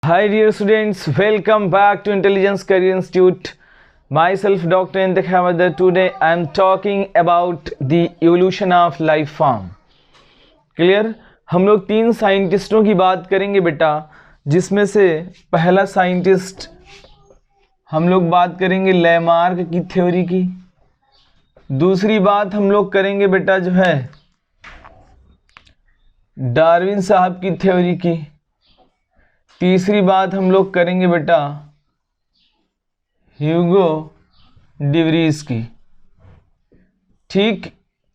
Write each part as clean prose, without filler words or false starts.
Hi dear students, welcome back to Intelligence Career Institute. Myself Dr. Intek Hamadar. Today I am talking about the evolution of life form. Clear? हम लोग तीन साइंटिस्टों की बात करेंगे बेटा, जिसमें से पहला साइंटिस्ट हम लोग बात करेंगे लैमार्क की थ्योरी की। दूसरी बात हम लोग करेंगे बेटा जो है डार्विन साहब की थ्योरी की। तीसरी बात हम लोग करेंगे बेटा ह्यूगो डिवरीज की। ठीक,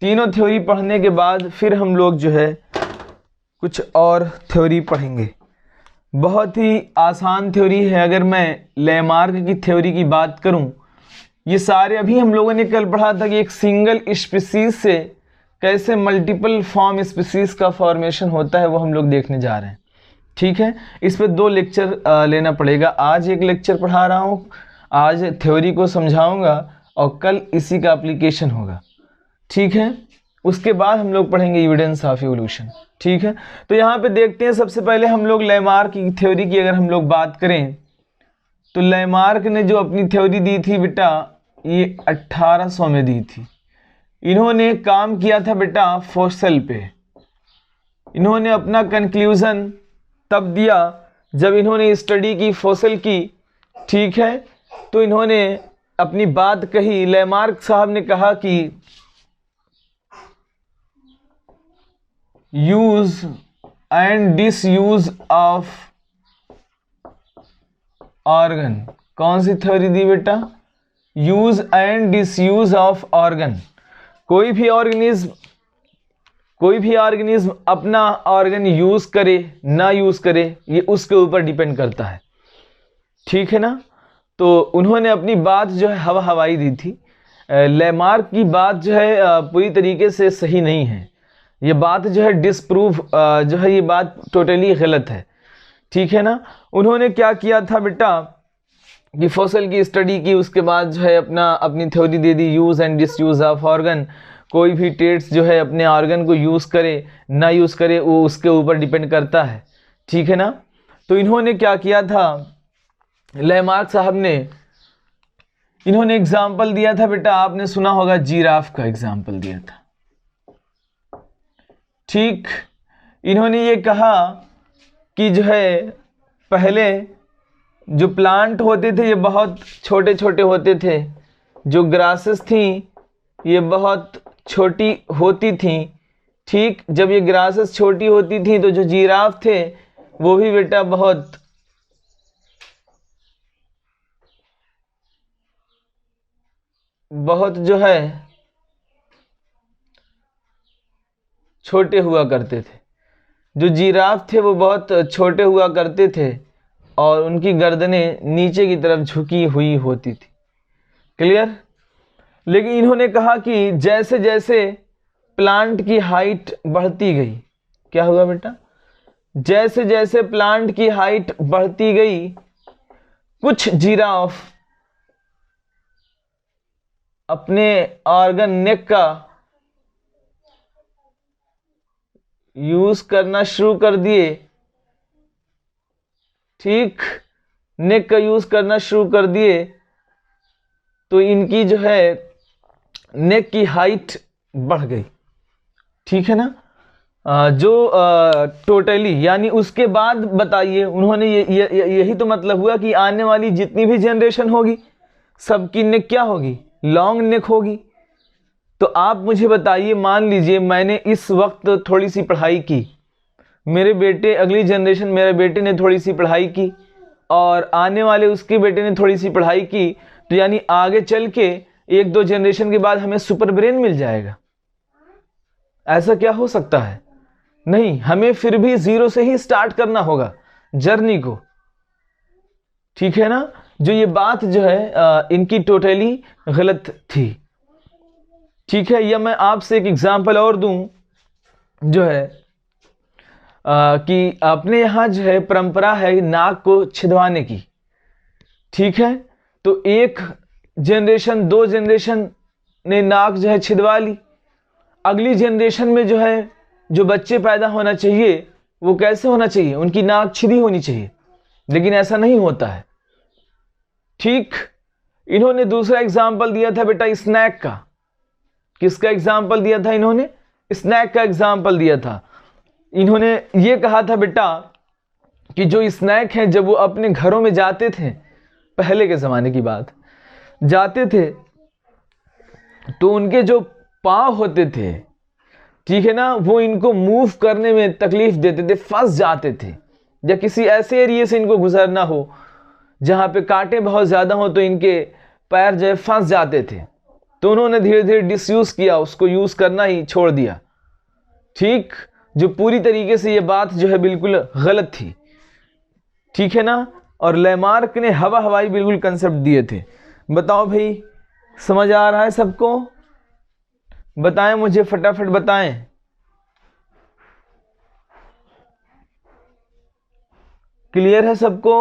तीनों थ्योरी पढ़ने के बाद फिर हम लोग जो है कुछ और थ्योरी पढ़ेंगे। बहुत ही आसान थ्योरी है। अगर मैं लैमार्क की थ्योरी की बात करूं, ये सारे अभी हम लोगों ने कल पढ़ा था कि एक सिंगल स्पीसीज से कैसे मल्टीपल फॉर्म स्पीसीज का फॉर्मेशन होता है, वो हम लोग देखने जा रहे हैं। ठीक है, इस पर 2 लेक्चर लेना पड़ेगा। आज एक लेक्चर पढ़ा रहा हूँ, आज थ्योरी को समझाऊंगा और कल इसी का एप्लीकेशन होगा। ठीक है, उसके बाद हम लोग पढ़ेंगे एविडेंस ऑफ इवोल्यूशन। ठीक है, तो यहाँ पे देखते हैं। सबसे पहले हम लोग लैमार्क की थ्योरी की अगर हम लोग बात करें तो लैमार्क ने जो अपनी थ्योरी दी थी बेटा, ये 1800 में दी थी। इन्होंने काम किया था बेटा फॉसिल पे। इन्होंने अपना कंक्लूजन तब दिया जब इन्होंने स्टडी की फॉसिल की। ठीक है, तो इन्होंने अपनी बात कही। लैमार्क साहब ने कहा कि use and disuse of organ. कौन सी थ्योरी दी बेटा? Use and disuse of organ. कोई भी ऑर्गेनिज्म अपना ऑर्गन यूज करे ना यूज करे, ये उसके ऊपर डिपेंड करता है। ठीक है ना? तो उन्होंने अपनी बात जो है हवाई दी थी। लैमार्क की बात जो है पूरी तरीके से सही नहीं है। ये बात जो है डिसप्रूव जो है, ये बात टोटली गलत है। ठीक है ना? उन्होंने क्या किया था बेटा कि फॉसिल की स्टडी की, उसके बाद जो है अपनी theory they the use and disuse of organ. कोई भी ट्रेड्स जो है अपने ऑर्गन को यूज़ करे ना यूज़ करे, वो उसके ऊपर डिपेंड करता है। ठीक है ना? तो इन्होंने क्या किया था, लैमार्क साहब ने, इन्होंने एग्जाम्पल दिया था बेटा, आपने सुना होगा जिराफ का एग्जाम्पल दिया था। ठीक, इन्होंने ये कहा कि जो है पहले जो प्लांट होते थे ये बहुत छोटे छोटे होते थे, जो ग्रासेस थी ये बहुत छोटी होती थी। ठीक, जब ये ग्रासेस छोटी होती थी तो जो जिराफ थे वो भी बेटा बहुत जो है छोटे हुआ करते थे। जो जिराफ थे वो बहुत छोटे हुआ करते थे और उनकी गर्दनें नीचे की तरफ झुकी हुई होती थी। क्लियर? लेकिन इन्होंने कहा कि जैसे जैसे प्लांट की हाइट बढ़ती गई, क्या हुआ बेटा? जैसे जैसे प्लांट की हाइट बढ़ती गई, कुछ जिराफ अपने ऑर्गन नेक का यूज करना शुरू कर दिए। ठीक, नेक का यूज करना शुरू कर दिए तो इनकी जो है नेक की हाइट बढ़ गई। ठीक है ना? जो टोटली यानी उसके बाद बताइए, उन्होंने यही तो मतलब हुआ कि आने वाली जितनी भी जनरेशन होगी सबकी नेक क्या होगी? लॉन्ग नेक होगी। तो आप मुझे बताइए, मान लीजिए मैंने इस वक्त थोड़ी सी पढ़ाई की, मेरे बेटे अगली जनरेशन, मेरे बेटे ने थोड़ी सी पढ़ाई की और आने वाले उसके बेटे ने थोड़ी सी पढ़ाई की, तो यानी आगे चल के 1-2 जनरेशन के बाद हमें सुपर ब्रेन मिल जाएगा। ऐसा क्या हो सकता है? नहीं, हमें फिर भी 0 से ही स्टार्ट करना होगा जर्नी को। ठीक है ना? जो ये बात जो है इनकी टोटली गलत थी। ठीक है, या मैं आपसे एक एग्जांपल और दूं, जो है कि अपने यहाँ जो है परंपरा है नाक को छिदवाने की। ठीक है, तो 1 जनरेशन 2 जनरेशन ने नाक जो है छिदवा ली। अगली जनरेशन में जो है जो बच्चे पैदा होना चाहिए वो कैसे होना चाहिए? उनकी नाक छिदी होनी चाहिए। लेकिन ऐसा नहीं होता है। ठीक, इन्होंने दूसरा एग्जाम्पल दिया था बेटा स्नैक का। किसका एग्जाम्पल दिया था इन्होंने? स्नैक का एग्जाम्पल दिया था। इन्होंने ये कहा था बेटा कि जो स्नैक हैं जब वो अपने घरों में जाते थे, पहले के ज़माने की बात, जाते थे तो उनके जो पाँव होते थे, ठीक है ना, वो इनको मूव करने में तकलीफ देते थे, फंस जाते थे, या किसी ऐसे एरिया से इनको गुजरना हो जहाँ पे कांटे बहुत ज़्यादा हो तो इनके पैर जो है फंस जाते थे। तो उन्होंने धीरे धीरे डिसयूज़ किया, उसको यूज़ करना ही छोड़ दिया। ठीक, जो पूरी तरीके से ये बात जो है बिल्कुल गलत थी, ठीक है ना। और लैमार्क ने हवा हवाई बिल्कुल कंसेप्ट दिए थे। बताओ भाई, समझ आ रहा है सबको? बताएं मुझे, फटाफट बताएं। क्लियर है सबको?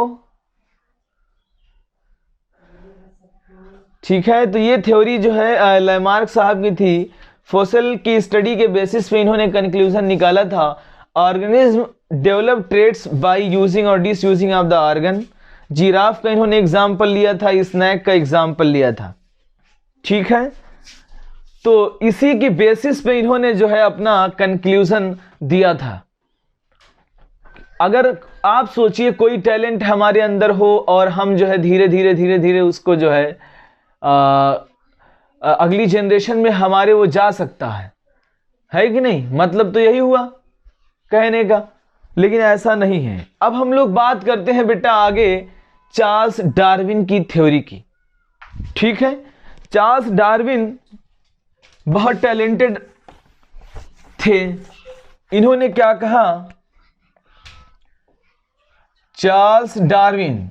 ठीक है, तो ये थ्योरी जो है लैमार्क साहब की थी। फॉसिल की स्टडी के बेसिस पे इन्होंने कंक्लूजन निकाला था, organism develop traits by using or disusing of the organ. Giraffe का इन्होंने एग्जाम्पल लिया था, स्नैक का एग्जाम्पल लिया था। ठीक है, तो इसी की बेसिस पे इन्होंने जो है अपना कंक्लूजन दिया था। अगर आप सोचिए कोई टैलेंट हमारे अंदर हो और हम जो है धीरे धीरे धीरे धीरे उसको जो है अगली जनरेशन में हमारे वो जा सकता है कि नहीं? मतलब तो यही हुआ कहने का, लेकिन ऐसा नहीं है। अब हम लोग बात करते हैं बेटा आगे चार्ल्स डार्विन की थ्योरी की। ठीक है, चार्ल्स डार्विन बहुत टैलेंटेड थे। इन्होंने क्या कहा? चार्ल्स डार्विन,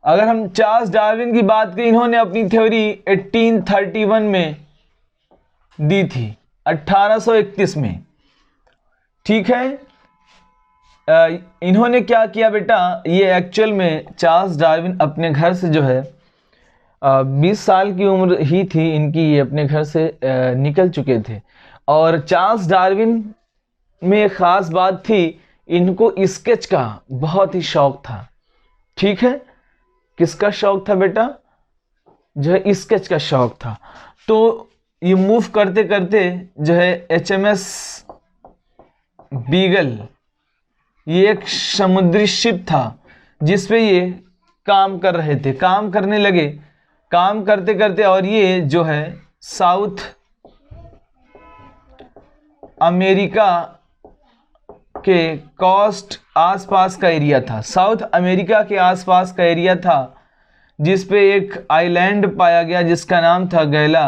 अगर हम चार्ल्स डार्विन की बात करें, इन्होंने अपनी थ्योरी 1831 में दी थी, 1831 में। ठीक है, इन्होंने क्या किया बेटा, ये एक्चुअल में चार्ल्स डार्विन अपने घर से जो है 20 साल की उम्र ही थी इनकी, ये अपने घर से निकल चुके थे। और चार्ल्स डार्विन में एक ख़ास बात थी, इनको स्केच का बहुत ही शौक था। ठीक है, किसका शौक था बेटा? जो है स्केच का शौक था। तो ये मूव करते करते जो है HMS बीगल, ये एक समुद्री शिप था जिस पे ये काम कर रहे थे, काम करने लगे, काम करते करते, और ये जो है साउथ अमेरिका के कोस्ट आसपास का एरिया था, साउथ अमेरिका के आसपास का एरिया था, जिस पे एक आइलैंड पाया गया जिसका नाम था गैला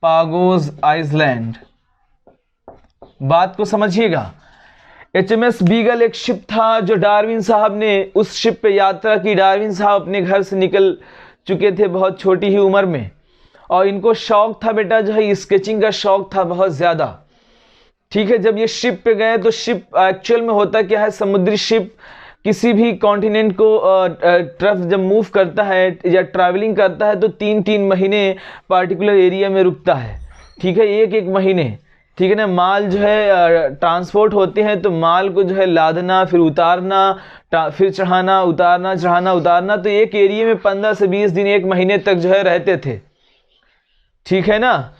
पागोस आइलैंड। बात को समझिएगा। HMS बीगल एक शिप था जो डार्विन साहब ने उस शिप पे यात्रा की। डार्विन साहब अपने घर से निकल चुके थे बहुत छोटी ही उम्र में, और इनको शौक था बेटा जो है स्केचिंग का शौक था बहुत ज़्यादा। ठीक है, जब ये शिप पे गए तो शिप एक्चुअल में होता क्या है, समुद्री शिप किसी भी कॉन्टिनेंट को ट्रफ जब मूव करता है या ट्रैवलिंग करता है तो 3-3 महीने पार्टिकुलर एरिया में रुकता है। ठीक है, एक महीने। ठीक है ना, माल जो है ट्रांसपोर्ट होते हैं तो माल को जो है लादना, फिर उतारना, फिर चढ़ाना, उतारना, चढ़ाना, उतारना, तो एक एरिया में 15 से 20 दिन, 1 महीने तक जो है रहते थे। ठीक है ना,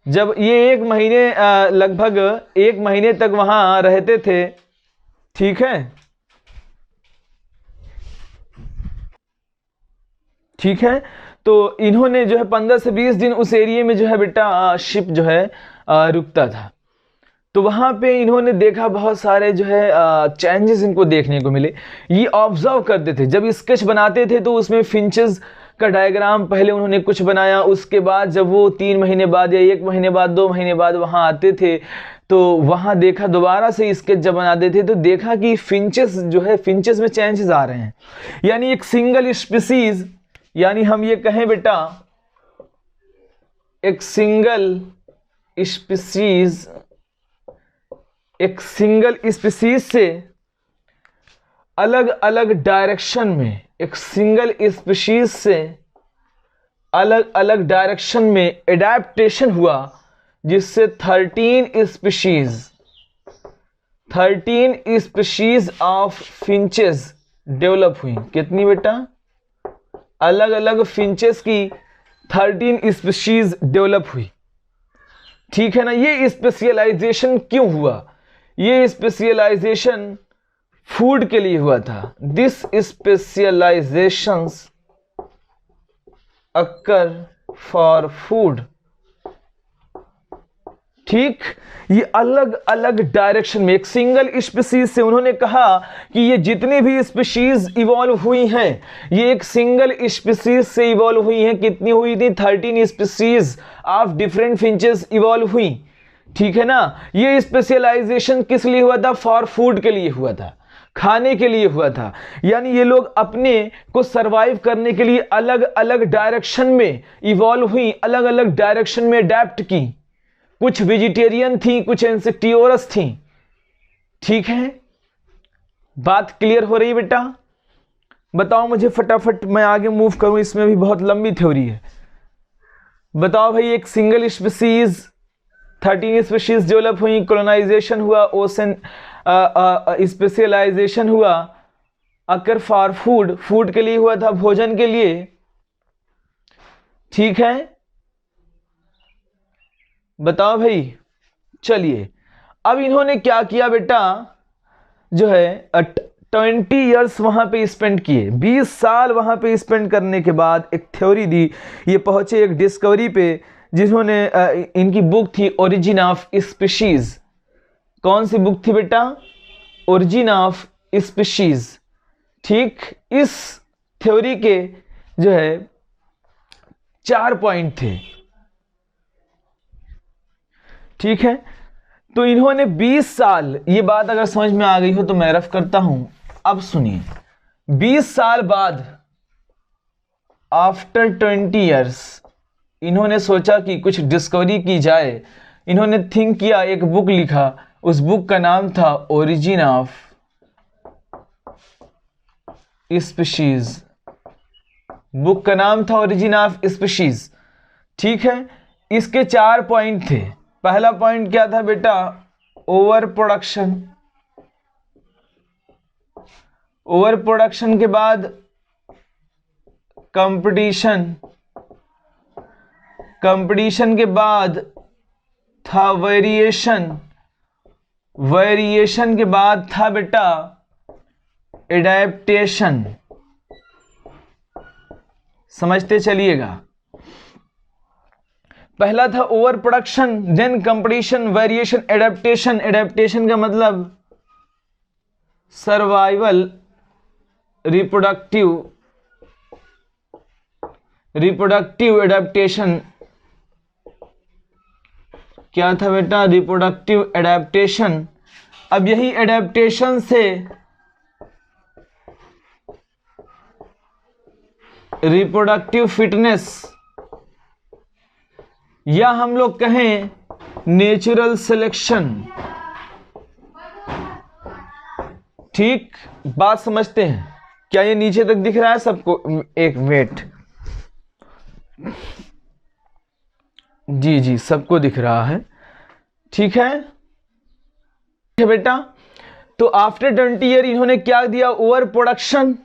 जब ये 1 महीने लगभग 1 महीने तक वहां रहते थे। ठीक है, ठीक है, तो इन्होंने जो है 15 से 20 दिन उस एरिया में जो है बेटा शिप जो है रुकता था। तो वहां पे इन्होंने देखा बहुत सारे जो है चेंजेस इनको देखने को मिले। ये ऑब्जर्व करते थे, जब स्केच बनाते थे तो उसमें फिंचेस का डायग्राम पहले उन्होंने कुछ बनाया, उसके बाद जब वो 3 महीने बाद या 1 महीने बाद, 2 महीने बाद वहां आते थे तो वहां देखा, दोबारा से स्केच जब बनाते थे तो देखा कि फिंचेस जो है, फिंचेस में चेंजेस आ रहे हैं। यानी एक सिंगल स्पीसीज, यानी हम ये कहें बेटा एक सिंगल स्पीसीज, एक सिंगल स्पीसीज से अलग अलग डायरेक्शन में, एक सिंगल स्पीशीज से अलग अलग डायरेक्शन में एडेप्टेशन हुआ, जिससे 13 species 13 species of finches develop हुई। कितनी बेटा? अलग अलग फिंचेस की 13 स्पीशीज डेवलप हुई। ठीक है ना। ये स्पेशलाइजेशन क्यों हुआ? ये स्पेशलाइजेशन फूड के लिए हुआ था। This specialisations occur for food. ठीक, ये अलग अलग डायरेक्शन में, एक सिंगल स्पीशीज से उन्होंने कहा कि ये जितनी भी स्पीशीज इवॉल्व हुई हैं, ये एक सिंगल स्पीशीज से इवॉल्व हुई हैं। कितनी हुई थी? 13 species of different finches evolve हुई। ठीक है ना। ये स्पेशलाइजेशन किस लिए हुआ था? फॉर फूड के लिए हुआ था, खाने के लिए हुआ था। यानी ये लोग अपने को सरवाइव करने के लिए अलग अलग डायरेक्शन में इवॉल्व हुई, अलग अलग डायरेक्शन में अडेप्ट की। कुछ वेजिटेरियन थी, कुछ इंसेक्टिवोरस थी। ठीक है, बात क्लियर हो रही बेटा? बताओ मुझे फटाफट, मैं आगे मूव करूं, इसमें भी बहुत लंबी थ्योरी है। बताओ भाई, एक सिंगल स्पीशीज 13 स्पीशीज डेवलप हुई, कॉलोनाइजेशन हुआ, ओशन स्पेशलाइजेशन हुआ, अकर फॉर फूड, फूड के लिए हुआ था, भोजन के लिए। ठीक है, बताओ भाई। चलिए, अब इन्होंने क्या किया बेटा, जो है 20 ईयर्स वहां पे स्पेंड किए, 20 साल वहां पे स्पेंड करने के बाद एक थ्योरी दी। ये पहुंचे एक डिस्कवरी पे, जिन्होंने इनकी बुक थी ओरिजिन ऑफ स्पीशीज। कौन सी बुक थी बेटा? Origin of species. ठीक, इस थ्योरी के जो है 4 पॉइंट थे। ठीक है, तो इन्होंने 20 साल, ये बात अगर समझ में आ गई हो तो मैं रफ करता हूं। अब सुनिए, 20 साल बाद, आफ्टर 20 ईयर्स, इन्होंने सोचा कि कुछ डिस्कवरी की जाए। इन्होंने थिंक किया, एक बुक लिखा, उस बुक का नाम था ओरिजिन ऑफ स्पीशीज। बुक का नाम था ओरिजिन ऑफ स्पीशीज। ठीक है, इसके 4 पॉइंट थे। पहला पॉइंट क्या था बेटा? Over production. ओवर प्रोडक्शन के बाद कंपटीशन। कंपटीशन के बाद था वेरिएशन। वेरिएशन के बाद था बेटा एडेप्टेशन। समझते चलिएगा। पहला था over production, then competition, variation, adaptation. Adaptation का मतलब सर्वाइवल, रिप्रोडक्टिव एडेप्टेशन। क्या था बेटा? Reproductive adaptation. अब यही एडेप्टेशन से रिप्रोडक्टिव फिटनेस, या हम लोग कहें नेचुरल सिलेक्शन। ठीक, बात समझते हैं? क्या ये नीचे तक दिख रहा है सबको? एक वेट, जी जी, सबको दिख रहा है। ठीक है बेटा। तो आफ्टर 20 ईयर इन्होंने क्या दिया? Over production,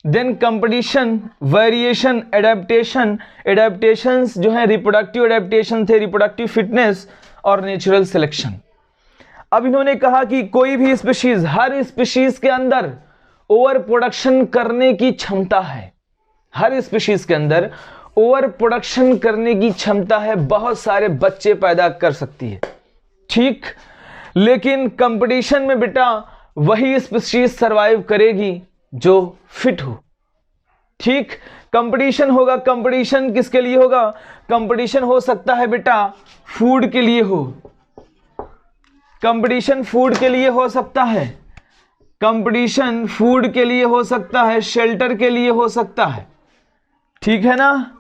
then competition, variation, adaptation. Adaptations जो है रिप्रोडक्टिव एडेप्टेशन थे, रिप्रोडक्टिव फिटनेस और नेचुरल सिलेक्शन। अब इन्होंने कहा कि कोई भी स्पीशीज, हर स्पीशीज के अंदर ओवर प्रोडक्शन करने की क्षमता है। हर स्पीशीज के अंदर ओवर प्रोडक्शन करने की क्षमता है, बहुत सारे बच्चे पैदा कर सकती है। ठीक, लेकिन कंपटीशन में बेटा वही स्पीशीज सरवाइव करेगी जो फिट हो। ठीक, कंपटीशन होगा। कंपटीशन किसके लिए होगा? कंपटीशन हो सकता है बेटा फूड के लिए हो। कंपटीशन फूड के लिए हो सकता है। कंपटीशन फूड के लिए हो सकता है, शेल्टर के लिए हो सकता है। ठीक है ना।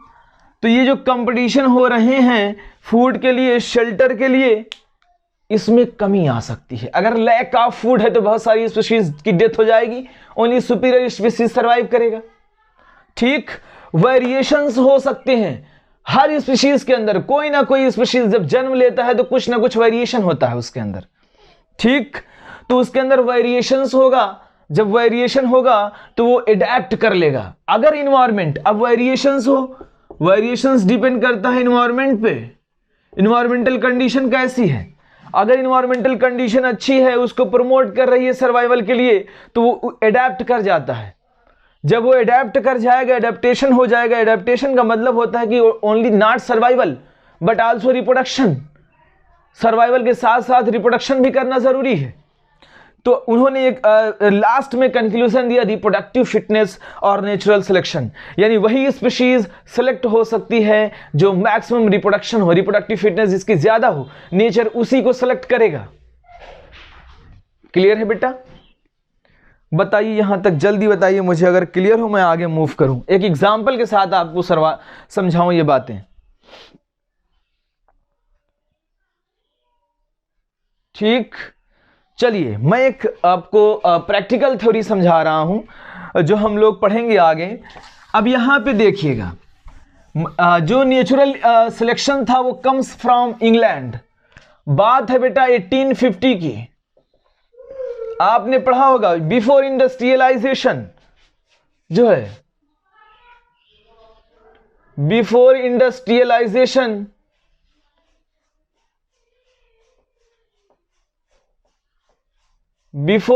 तो ये जो कंपटीशन हो रहे हैं फूड के लिए, शेल्टर के लिए, इसमें कमी आ सकती है। अगर लैक ऑफ फूड है तो बहुत सारी स्पीशीज की डेथ हो जाएगी, ओनली सुपीरियर स्पीशीज सर्वाइव करेगा। ठीक, वेरिएशंस हो सकते हैं। हर स्पीशीज के अंदर कोई ना कोई स्पीशीज जब जन्म लेता है तो कुछ ना कुछ वेरिएशन होता है उसके अंदर। ठीक, तो उसके अंदर वेरिएशंस होगा। जब वेरिएशन होगा तो वो एडेप्ट कर लेगा। अगर इन्वायरमेंट, अब वेरिएशंस हो, वेरिएशंस डिपेंड करता है इन्वायरमेंट पे, इन्वायरमेंटल कंडीशन कैसी है। अगर इन्वायरमेंटल कंडीशन अच्छी है, उसको प्रमोट कर रही है सर्वाइवल के लिए, तो वो एडेप्ट कर जाता है। जब वो एडेप्ट कर जाएगा, एडेप्टेशन हो जाएगा। एडेप्टेशन का मतलब होता है कि only not survival but also reproduction. Survival के साथ साथ रिप्रोडक्शन भी करना जरूरी है। तो उन्होंने एक लास्ट में कंक्लूजन दिया, रिप्रोडक्टिव फिटनेस और नेचुरल सिलेक्शन, यानी वही स्पीशीज सेलेक्ट हो सकती है जो मैक्सिमम रिप्रोडक्शन हो, रिप्रोडक्टिव फिटनेस जिसकी ज्यादा हो, नेचर उसी को सेलेक्ट करेगा। क्लियर है बेटा? बताइए यहां तक, जल्दी बताइए मुझे, अगर क्लियर हो मैं आगे मूव करूं, एक एग्जाम्पल के साथ आपको समझाऊं ये बातें। ठीक, चलिए मैं एक आपको प्रैक्टिकल थ्योरी समझा रहा हूं जो हम लोग पढ़ेंगे आगे। अब यहां पे देखिएगा, जो नेचुरल सिलेक्शन था वो कम्स फ्रॉम इंग्लैंड। बात है बेटा 1850 की। आपने पढ़ा होगा बिफोर इंडस्ट्रियलाइजेशन जो है, बिफोर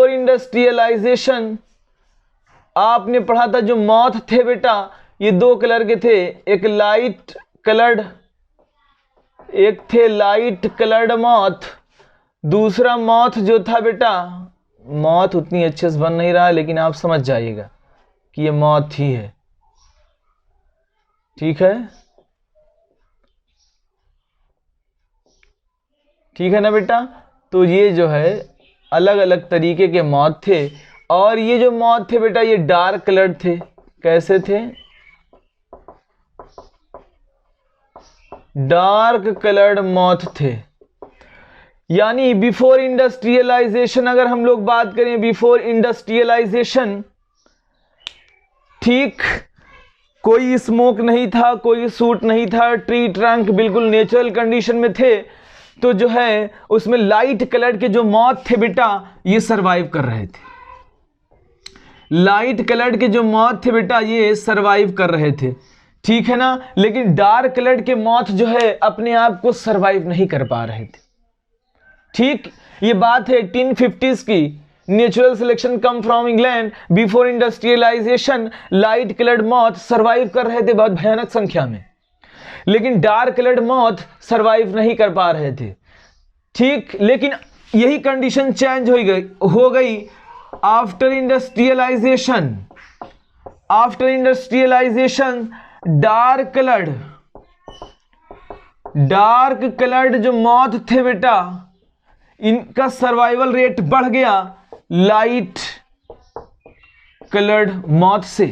इंडस्ट्रियलाइजेशन आपने पढ़ा था जो मॉथ थे बेटा, ये दो कलर के थे, एक लाइट कलर्ड, एक थे लाइट कलर्ड मॉथ, दूसरा मॉथ जो था बेटा, मॉथ उतनी अच्छे से बन नहीं रहा है लेकिन आप समझ जाइएगा कि ये मॉथ ही है। ठीक है, ठीक है ना बेटा? तो ये जो है अलग अलग तरीके के मॉथ थे, और ये जो मॉथ थे बेटा ये डार्क कलर्ड थे। कैसे थे? डार्क कलर्ड मॉथ थे। यानी बिफोर इंडस्ट्रियलाइजेशन, अगर हम लोग बात करें बिफोर इंडस्ट्रियलाइजेशन, ठीक, कोई स्मोक नहीं था, कोई सूट नहीं था, ट्री ट्रंक बिल्कुल नेचुरल कंडीशन में थे, तो जो है उसमें लाइट कलर के जो मॉथ थे बेटा ये सरवाइव कर रहे थे। लाइट कलर के जो मॉथ थे बेटा ये सरवाइव कर रहे थे, ठीक है ना? लेकिन डार्क कलर के मॉथ जो है अपने आप को सरवाइव नहीं कर पा रहे थे। ठीक, ये बात है 1850s की। Natural selection come from England, before industrialisation light coloured moth survive कर रहे थे बहुत भयानक संख्या में, लेकिन डार्क कलर्ड मॉथ सरवाइव नहीं कर पा रहे थे। ठीक, लेकिन यही कंडीशन चेंज हो गई after industrialisation. After industrialisation dark coloured जो मॉथ थे बेटा इनका सर्वाइवल रेट बढ़ गया लाइट कलर्ड मॉथ से।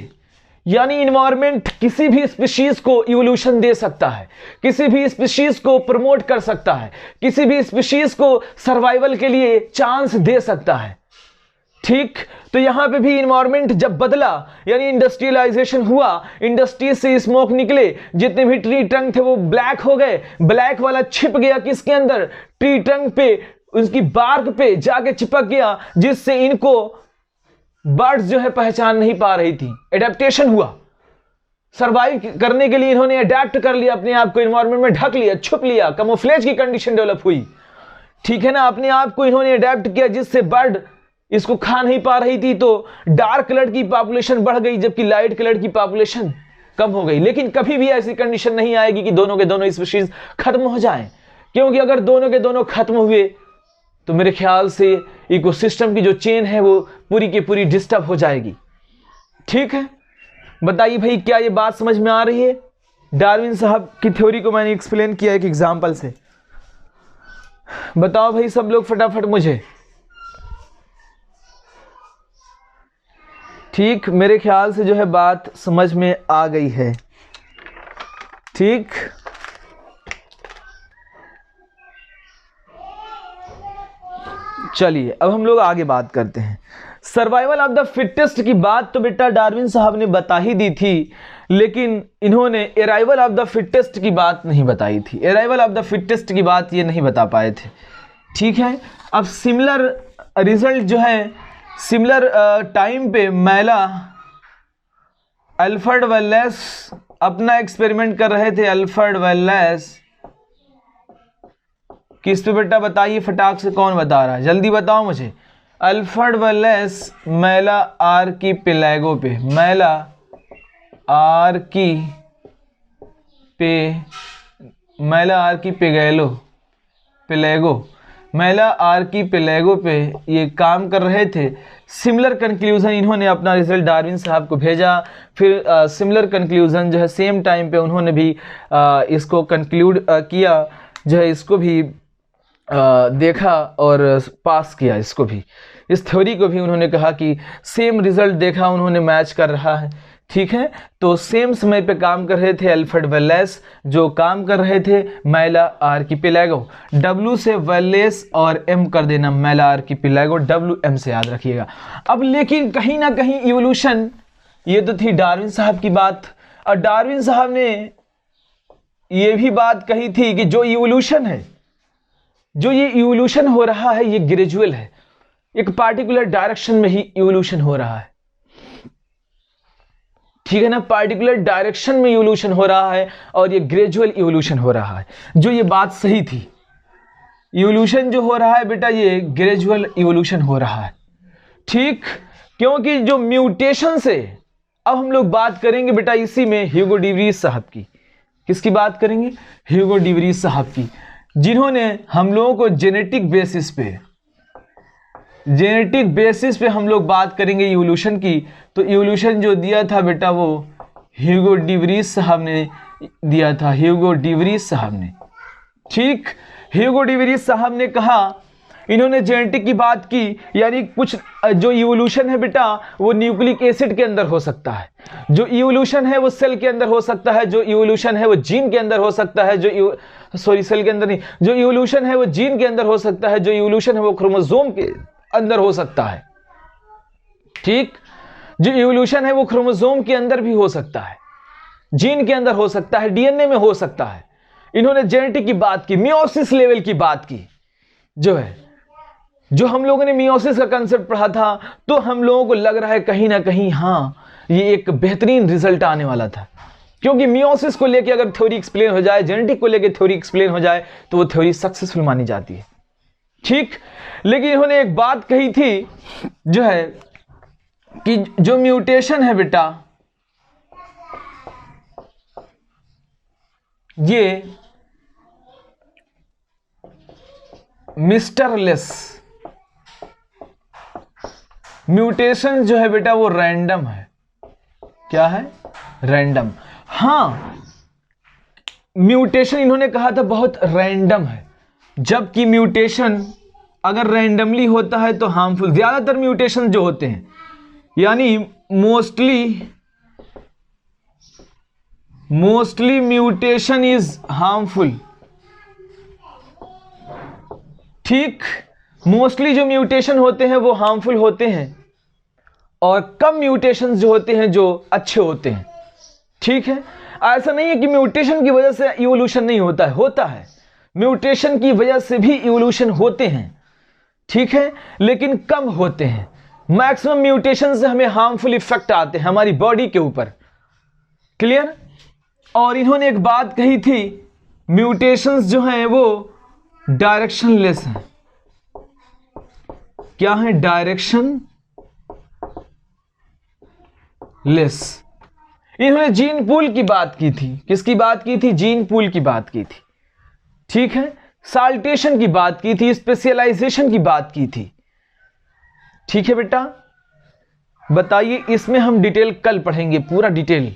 यानी इन्वायरमेंट किसी भी स्पीशीज को इवोल्यूशन दे सकता है, किसी भी स्पीशीज को प्रमोट कर सकता है, किसी भी स्पीशीज को सर्वाइवल के लिए चांस दे सकता है। ठीक, तो यहां पे भी इन्वायरमेंट जब बदला, यानी इंडस्ट्रियलाइजेशन हुआ, इंडस्ट्री से स्मोक निकले, जितने भी ट्री ट्रंक थे वो ब्लैक हो गए। ब्लैक वाला छिप गया किसके अंदर? ट्री ट्रंक पे, उसकी बार्क पे जाके चिपक गया, जिससे इनको बर्ड्स जो है पहचान नहीं पा रही थी। एडेप्टेशन हुआ, सर्वाइव करने के लिए इन्होंने अडेप्ट कर लिया अपने आप को, इन्वायरमेंट में ढक लिया, छुप लिया, कैमोफ्लेज की कंडीशन डेवलप हुई। ठीक है ना? अपने आप को इन्होंने अडेप्ट किया, जिससे बर्ड इसको खा नहीं पा रही थी, तो डार्क कलर की पॉपुलेशन बढ़ गई जबकि लाइट कलर की पॉपुलेशन कम हो गई। लेकिन कभी भी ऐसी कंडीशन नहीं आएगी कि दोनों के दोनों स्पीशीज खत्म हो जाएं, क्योंकि अगर दोनों के दोनों खत्म हुए तो मेरे ख्याल से इकोसिस्टम की जो चेन है वो पूरी की पूरी डिस्टर्ब हो जाएगी। ठीक है, बताइए भाई क्या ये बात समझ में आ रही है? डार्विन साहब की थ्योरी को मैंने एक्सप्लेन किया एक एग्जांपल से। बताओ भाई सब लोग फटाफट मुझे। ठीक, मेरे ख्याल से जो है बात समझ में आ गई है। ठीक, चलिए अब हम लोग आगे बात करते हैं। सर्वाइवल ऑफ द फिटेस्ट की बात तो बेटा डार्विन साहब ने बता ही दी थी, लेकिन इन्होंने अराइवल ऑफ द फिटेस्ट की बात नहीं बताई थी। अराइवल ऑफ द फिटेस्ट की बात ये नहीं बता पाए थे। ठीक है, अब सिमिलर रिजल्ट जो है सिमिलर टाइम पे मैला अल्फ्रेड वेल्लेस अपना एक्सपेरिमेंट कर रहे थे। अल्फ्रेड वेल्लेस किस पे बेटा बताइए फटाक से, कौन बता रहा है, जल्दी बताओ मुझे। अल्फ्रेड वेल्लेस मैला आर्कीपेलागो पे, मैला आर्कीपेलागो पे ये काम कर रहे थे। सिमिलर कंक्लूजन इन्होंने अपना रिजल्ट डार्विन साहब को भेजा, फिर सिमिलर कंक्लूजन जो है सेम टाइम पे उन्होंने भी इसको कंक्लूड किया, जो है इसको भी देखा और पास किया इसको भी, इस थ्योरी को भी उन्होंने कहा कि सेम रिजल्ट देखा उन्होंने, मैच कर रहा है। ठीक है, तो सेम समय पे काम कर रहे थे अल्फ्रेड वेल्लेस, जो काम कर रहे थे मैला आर्कीपेलागो। W से वेल्लेस और M कर देना, मैला आर्कीपेलागो, WM से याद रखिएगा। अब लेकिन कहीं ना कहीं इवोल्यूशन, ये तो थी डार्विन साहब की बात, और डार्विन साहब ने ये भी बात कही थी कि जो इवोल्यूशन है, जो ये इवोल्यूशन हो रहा है ये ग्रेजुअल है, एक पार्टिकुलर डायरेक्शन में ही इवोल्यूशन हो रहा है। ठीक है ना, पार्टिकुलर डायरेक्शन में इवोल्यूशन हो रहा है और ये ग्रेजुअल इवोल्यूशन हो रहा है। जो ये बात सही थी, इवोल्यूशन जो हो रहा है बेटा ये ग्रेजुअल इवोल्यूशन हो रहा है। ठीक, क्योंकि जो म्यूटेशन से, अब हम लोग बात करेंगे बेटा इसी में ह्यूगो डी वरीज साहब की। किसकी बात करेंगे? ह्यूगो डी वरीज साहब की, जिन्होंने हम लोगों को जेनेटिक बेसिस पे हम लोग बात करेंगे इवोल्यूशन की। तो इवोल्यूशन जो दिया था बेटा वो ह्यूगो डी वरीज साहब ने दिया था, ह्यूगो डी वरीज साहब ने। ठीक, ह्यूगो डी वरीज साहब ने कहा, इन्होंने जेनेटिक की बात की, यानी कुछ जो इवोल्यूशन है बेटा वो न्यूक्लिक एसिड के अंदर हो सकता है, जो इवोल्यूशन है वो सेल के अंदर हो सकता है, जो इवोल्यूशन है वो जीन के अंदर हो सकता है, सेल के अंदर नहीं, जो इवोल्यूशन है वो जीन के अंदर हो सकता है, जो इवोल्यूशन है वो क्रोमोसोम के अंदर हो सकता है। ठीक, जो इवोल्यूशन है वो क्रोमोसोम के अंदर भी हो सकता है, जीन के अंदर हो सकता है, डीएनए में हो सकता है। इन्होंने जेनेटिक की बात की, मियोसिस लेवल की बात की, जो है, जो हम लोगों ने मियोसिस का कंसेप्ट पढ़ा था, तो हम लोगों को लग रहा है कहीं ना कहीं हाँ ये एक बेहतरीन रिजल्ट आने वाला था, क्योंकि मियोसिस को लेकर अगर थ्योरी एक्सप्लेन हो जाए, जेनेटिक को लेकर थ्योरी एक्सप्लेन हो जाए तो वो थ्योरी सक्सेसफुल मानी जाती है। ठीक, लेकिन इन्होंने एक बात कही थी, जो है कि जो म्यूटेशन है बेटा ये मिस्टरलेस म्यूटेशन जो है बेटा वो रैंडम है। क्या है? रैंडम। हाँ, म्यूटेशन इन्होंने कहा था बहुत रैंडम है, जबकि म्यूटेशन अगर रैंडमली होता है तो हार्मफुल, ज्यादातर म्यूटेशन जो होते हैं, यानी मोस्टली म्यूटेशन इज हार्मफुल। ठीक, मोस्टली जो म्यूटेशन होते हैं वो हार्मफुल होते हैं, और कम म्यूटेशन जो होते हैं जो अच्छे होते हैं। ठीक है, ऐसा नहीं है कि म्यूटेशन की वजह से इवोल्यूशन नहीं होता है, होता है, म्यूटेशन की वजह से भी इवोल्यूशन होते हैं। ठीक है, लेकिन कम होते हैं। मैक्सिमम म्यूटेशन से हमें हार्मफुल इफेक्ट आते हैं हमारी बॉडी के ऊपर। क्लियर? और इन्होंने एक बात कही थी, म्यूटेशंस जो हैं वो डायरेक्शनलेस हैं। क्या है? Direction less. इन्होंने जीन पूल की बात की थी। किसकी बात की थी? जीन पूल की बात की थी। ठीक है, साल्टेशन की बात की थी, स्पेशलाइजेशन की बात की थी। ठीक है बेटा, बताइए, इसमें हम डिटेल कल पढ़ेंगे, पूरा डिटेल।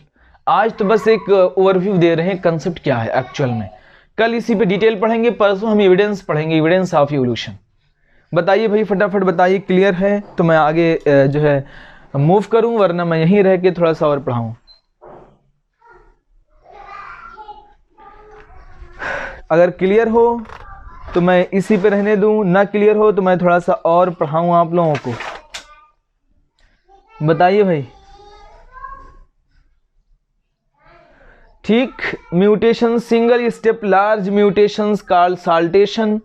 आज तो बस एक ओवरव्यू दे रहे हैं कंसेप्ट क्या है एक्चुअल में, कल इसी पे डिटेल पढ़ेंगे, परसों हम एविडेंस पढ़ेंगे, एविडेंस ऑफ इवोल्यूशन। बताइए भाई, फटाफट बताइए, क्लियर है तो मैं आगे जो है मूव करूं, वरना मैं यहीं रह के थोड़ा सा और पढ़ाऊं। अगर क्लियर हो तो मैं इसी पे रहने दूं, ना क्लियर हो तो मैं थोड़ा सा और पढ़ाऊं आप लोगों को। बताइए भाई। ठीक, mutation, single step large mutations called saltation.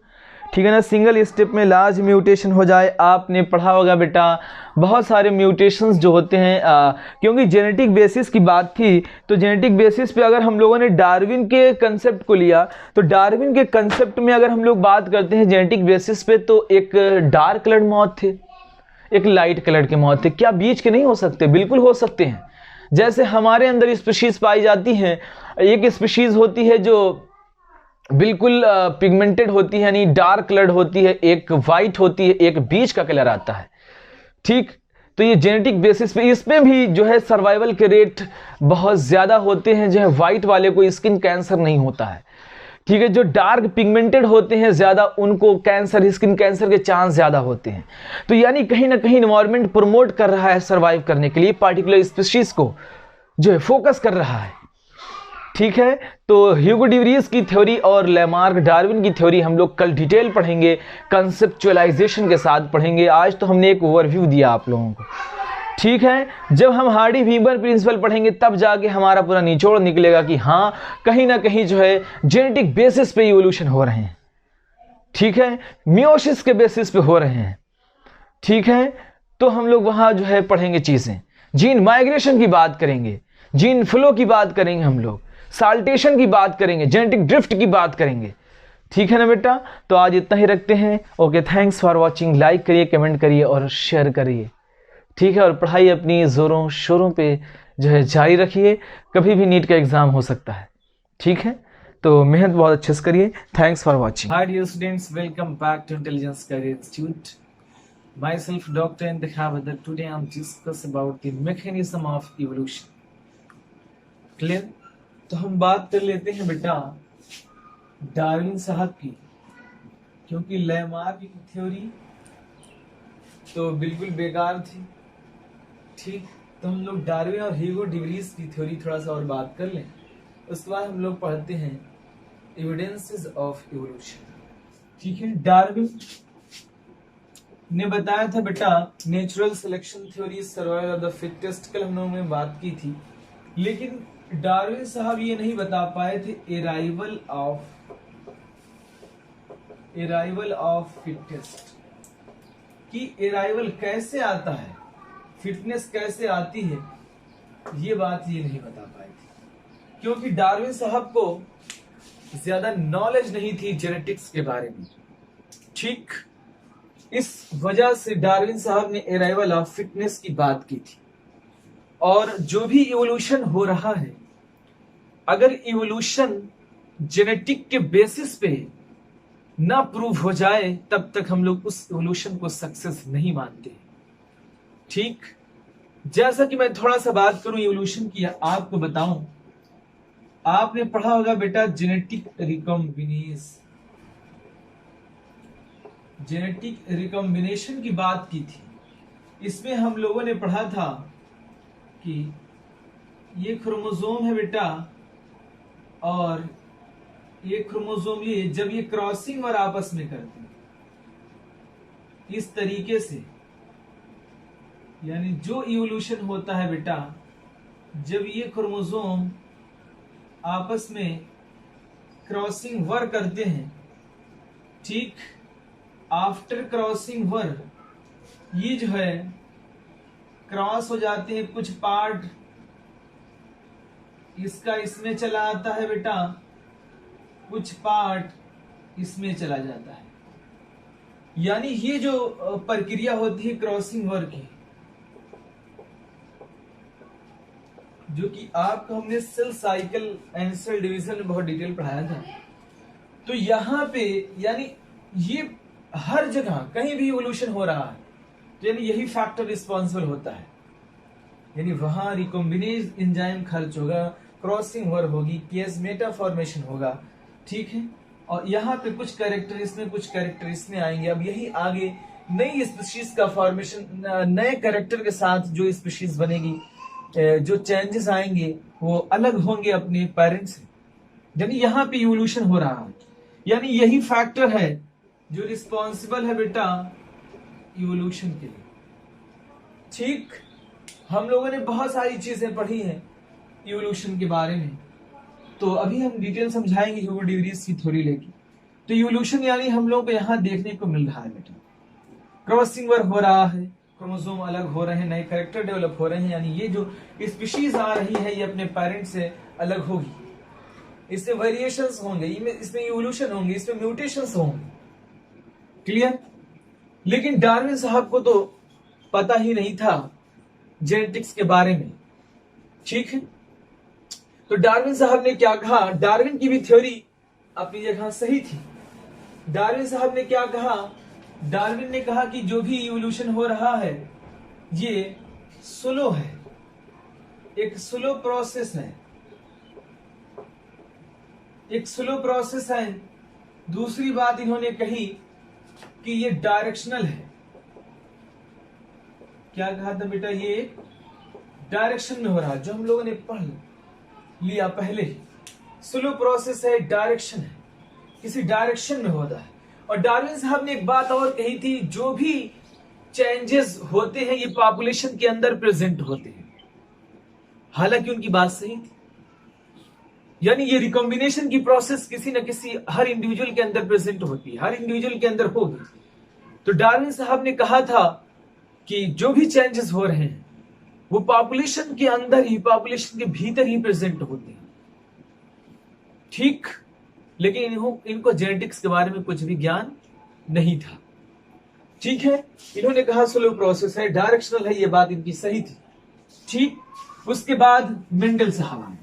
ठीक है ना, सिंगल स्टेप में लार्ज म्यूटेशन हो जाए। आपने पढ़ा होगा बेटा बहुत सारे म्यूटेशंस जो होते हैं, क्योंकि जेनेटिक बेसिस की बात थी, तो जेनेटिक बेसिस पे अगर हम लोगों ने डार्विन के कंसेप्ट को लिया, तो डार्विन के कंसेप्ट में अगर हम लोग बात करते हैं जेनेटिक बेसिस पे, तो एक डार्क कलर्ड मौत थे, एक लाइट कलर के मौत थे। क्या बीच के नहीं हो सकते? बिल्कुल हो सकते हैं। जैसे हमारे अंदर स्पीशीज पाई जाती हैं, एक स्पीशीज होती है जो बिल्कुल पिगमेंटेड होती है, यानी डार्क कलर्ड होती है, एक वाइट होती है, एक बीच का कलर आता है। ठीक, तो ये जेनेटिक बेसिस पे इसमें भी जो है सर्वाइवल के रेट बहुत ज़्यादा होते हैं। जो है वाइट वाले को स्किन कैंसर नहीं होता है। ठीक है, जो डार्क पिगमेंटेड होते हैं ज़्यादा, उनको कैंसर, स्किन कैंसर के चांस ज़्यादा होते हैं। तो यानी कहीं ना कहीं इन्वायरमेंट प्रमोट कर रहा है सर्वाइव करने के लिए, पार्टिकुलर स्पीशीज को जो है फोकस कर रहा है। ठीक है, तो ह्यूगो डिवरीज की थ्योरी और लेमार्क डार्विन की थ्योरी हम लोग कल डिटेल पढ़ेंगे, कंसेप्चुअलाइजेशन के साथ पढ़ेंगे। आज तो हमने एक ओवरव्यू दिया आप लोगों को। ठीक है, जब हम हार्डी वीवर प्रिंसिपल पढ़ेंगे तब जाके हमारा पूरा निचोड़ निकलेगा कि हाँ, कहीं ना कहीं जो है जेनेटिक बेसिस पे इवोल्यूशन हो रहे हैं। ठीक है, मियोसिस के बेसिस पे हो रहे हैं। ठीक है, तो हम लोग वहां जो है पढ़ेंगे चीजें, जीन माइग्रेशन की बात करेंगे, जीन फ्लो की बात करेंगे, हम लोग साल्टेशन की बात करेंगे, जेनेटिक ड्रिफ्ट की बात करेंगे। ठीक है ना बेटा, तो आज इतना ही रखते हैं। Okay, thanks for watching. Like करिए, कमेंट करिए और शेयर करिए। ठीक है, और पढ़ाई अपनी जोरों शोरों पे जो है जारी रखिए। कभी भी नीट का एग्जाम हो सकता है। ठीक है, तो मेहनत बहुत अच्छे से करिए। Thanks for watching. Hi dear students, welcome back to intelligence career institute. Myself Dr. Indikha Badar. Today I am discuss about the mechanism of evolution. Clear? तो हम बात कर लेते हैं बेटा डार्विन साहब की, क्योंकि लेमार्क की थ्योरी तो बिल्कुल बेकार थी। ठीक, तो हम लोग डार्विन और ह्यूगो डिवरीज की थ्योरी थोड़ा सा और बात कर लें। उसके बाद हम लोग पढ़ते हैं एविडेंसेस ऑफ इवोल्यूशन। ठीक है, डार्विन ने बताया था बेटा natural selection theory, survival of the fittest, कल हम लोगों ने बात की थी। लेकिन डार्विन साहब ये नहीं बता पाए थे एराइवल ऑफ फिटेस्ट, कि एराइवल कैसे आता है, फिटनेस कैसे आती है, ये बात ये नहीं बता पाए थे, क्योंकि डार्विन साहब को ज्यादा नॉलेज नहीं थी जेनेटिक्स के बारे में। ठीक, इस वजह से डार्विन साहब ने अराइवल ऑफ फिटनेस की बात की थी। और जो भी इवोल्यूशन हो रहा है, अगर इवोल्यूशन जेनेटिक के बेसिस पे ना प्रूव हो जाए, तब तक हम लोग उस इवोल्यूशन को सक्सेस नहीं मानते। ठीक, जैसा कि मैं थोड़ा सा बात करूं इवोल्यूशन की, आपको बताऊं, आपने पढ़ा होगा बेटा जेनेटिक रिकॉम्बिनेशन की बात की थी। इसमें हम लोगों ने पढ़ा था कि ये क्रोमोसोम है बेटा, और ये क्रोमोसोम ये जब ये क्रॉसिंग और आपस में करते हैं इस तरीके से, यानी जो इवोल्यूशन होता है बेटा, जब ये क्रोमोसोम आपस में क्रॉसिंग वर करते हैं। ठीक, आफ्टर क्रॉसिंग वर ये जो है क्रॉस हो जाते हैं, कुछ पार्ट इसका इसमें चला आता है बेटा, कुछ पार्ट इसमें चला जाता है। यानी ये जो प्रक्रिया होती है क्रॉसिंग वर की, जो कि आपको हमने cell cycle and cell division में बहुत डिटेल पढ़ाया था। तो यहां पे यानी ये हर जगह कहीं भी इवोल्यूशन हो रहा है, तो यानी यही फैक्टर रिस्पॉन्सिबल होता है। यानी वहां रिकॉम्बिनेज एंजाइम खर्च होगा, क्रॉसिंग वर होगी, कियास्मेटा फॉर्मेशन होगा। ठीक है, और यहाँ पे कुछ कैरेक्टर इसमें, कुछ कैरेक्टर इसमें आएंगे। अब यही आगे नई स्पीशीज का फॉर्मेशन, नए कैरेक्टर के साथ जो स्पीशीज बनेगी, जो चेंजेस आएंगे वो अलग होंगे अपने पेरेंट्स से। यानी यहाँ पे इवोल्यूशन हो रहा है, यानी यही फैक्टर है जो रिस्पॉन्सिबल है बेटा इवोल्यूशन के लिए। ठीक, हम लोगों ने बहुत सारी चीजें पढ़ी हैं इवोल्यूशन के बारे में, तो अभी हम डिटेल समझाएंगे ह्यूगो डिवरीज की थ्योरी लेके। तो इवोल्यूशन यानी हम लोग को यहां देखने को मिल रहा है बेटा, क्रॉसिंग वर्क हो रहा है, क्रोमोसोम अलग हो रहे हैं, नए कैरेक्टर डेवलप हो रहे हैं, यानी ये जो स्पीशीज आ रही है ये अपने पेरेंट से अलग होगी, इसमें वेरिएशंस होंगे, इसमें इवोल्यूशन होंगे, इसमें म्यूटेशंस होंगे। क्लियर? लेकिन डार्विन साहब को तो पता ही नहीं था जेनेटिक्स के बारे में। ठीक है, तो डार्विन साहब ने क्या कहा, डार्विन की भी थ्योरी अपनी जगह सही थी। डार्विन साहब ने क्या कहा, डार्विन ने कहा कि जो भी इवोल्यूशन हो रहा है ये स्लो है, एक स्लो प्रोसेस है, एक स्लो प्रोसेस है। दूसरी बात इन्होंने कही कि ये डायरेक्शनल है। क्या कहा था बेटा, ये डायरेक्शन में हो रहा है, जो हम लोगों ने पढ़ लिया पहले ही। स्लो प्रोसेस है, डायरेक्शन है, किसी डायरेक्शन में होता है। और डार्विन साहब ने एक बात और कही थी, जो भी चेंजेस होते हैं ये पॉपुलेशन के अंदर प्रेजेंट होते हैं। हालांकि उनकी बात सही थी, यानी ये रिकॉम्बिनेशन की प्रोसेस किसी न किसी हर इंडिविजुअल के अंदर प्रेजेंट होती है, हर इंडिविजुअल के अंदर होगी। तो डार्विन साहब ने कहा था कि जो भी चेंजेस हो रहे हैं वो पॉपुलेशन के अंदर ही, पॉपुलेशन के भीतर ही प्रेजेंट होते हैं। ठीक, लेकिन इनको जेनेटिक्स के बारे में कुछ भी ज्ञान नहीं था। ठीक है, इन्होंने कहा स्लो प्रोसेस है, डायरेक्शनल है, ये बात इनकी सही थी। ठीक, उसके बाद मेंडल साहब आए।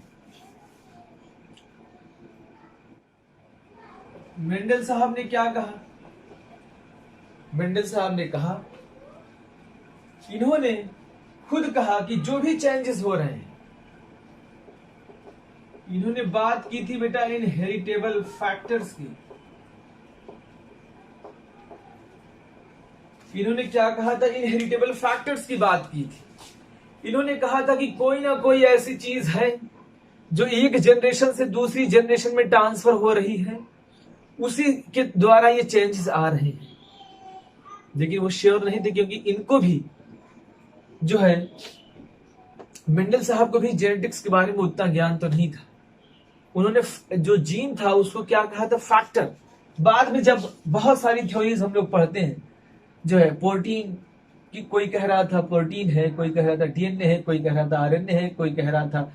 मेंडल साहब ने क्या कहा, मेंडल साहब ने कहा, इन्होंने खुद कहा कि जो भी चेंजेस हो रहे हैं, इन्होंने बात की थी बेटा इनहेरिटेबल फैक्टर्स की। इन्होंने क्या कहा था, इनहेरिटेबल फैक्टर्स की बात की थी। इन्होंने कहा था कि कोई ना कोई ऐसी चीज है जो एक जनरेशन से दूसरी जनरेशन में ट्रांसफर हो रही है, उसी के द्वारा ये चेंजेस आ रहे हैं। लेकिन वो श्योर नहीं थे, क्योंकि इनको भी जो है, मेंडल साहब को भी जेनेटिक्स के बारे में उतना ज्ञान तो नहीं था। उन्होंने जो जीन था उसको क्या कहा था, फैक्टर। बाद में जब बहुत सारी थ्योरीज हम लोग पढ़ते हैं, जो है प्रोटीन की, कोई कह रहा था प्रोटीन है, कोई कह रहा था डीएनए है, कोई कह रहा था आरएनए है, कोई कह रहा था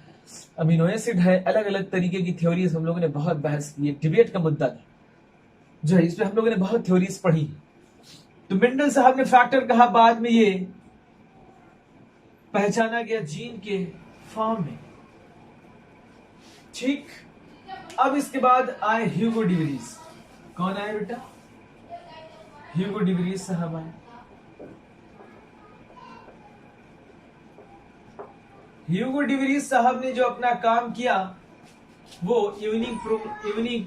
अमीनो एसिड है। अलग अलग तरीके की थ्योरीज हम लोगों ने बहुत बहस की, डिबेट का मुद्दा था जो है, इसमें हम लोगों ने बहुत थ्योरीज पढ़ी। तो मेंडल साहब ने फैक्टर कहा, बाद में ये पहचाना गया जीन के फॉर्म में। ठीक, अब इसके बाद आए ह्यूगो डिवरीज। कौन आए बेटा, ह्यूगो डिवरीज साहब आए। ह्यूगो डिवरीज साहब ने जो अपना काम किया वो इवनिंग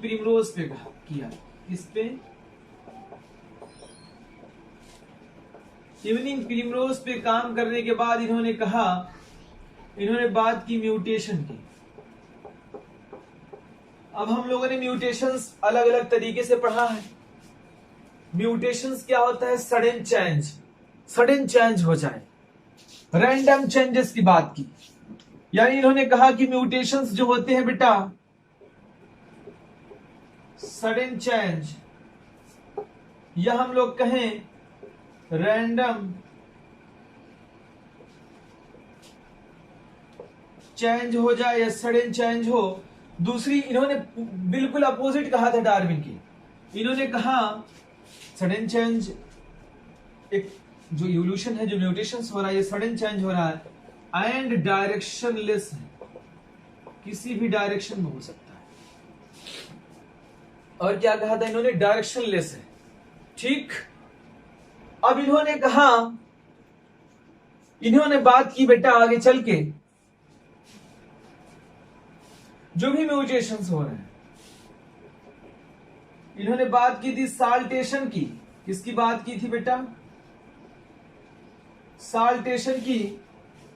प्रिमरोज पे किया। इस पे इवनिंग प्रिमरोज पे काम करने के बाद इन्होंने कहा, इन्होंने बात की म्यूटेशन की। अब हम लोगों ने म्यूटेशंस अलग अलग तरीके से पढ़ा है। म्यूटेशंस क्या होता है, सडन चेंज हो जाए, रैंडम चेंजेस की बात की। यानी इन्होंने कहा कि म्यूटेशंस जो होते हैं बेटा, सडन चेंज, या हम लोग कहें रैंडम चेंज हो जाए या सडन चेंज हो। दूसरी, इन्होंने बिल्कुल अपोजिट कहा था डार्विन की। इन्होंने कहा सडन चेंज, एक जो इवोल्यूशन है, जो म्यूटेशंस हो रहा है, ये सडन चेंज हो रहा है एंड डायरेक्शनलेस है, किसी भी डायरेक्शन में हो सकता है। और क्या कहा था इन्होंने, डायरेक्शनलेस है। ठीक, अब इन्होंने कहा, इन्होंने बात की बेटा आगे चल के, जो भी म्यूटेशंस हो रहे हैं, इन्होंने बात की थी साल्टेशन की। किसकी बात की थी बेटा, साल्टेशन की,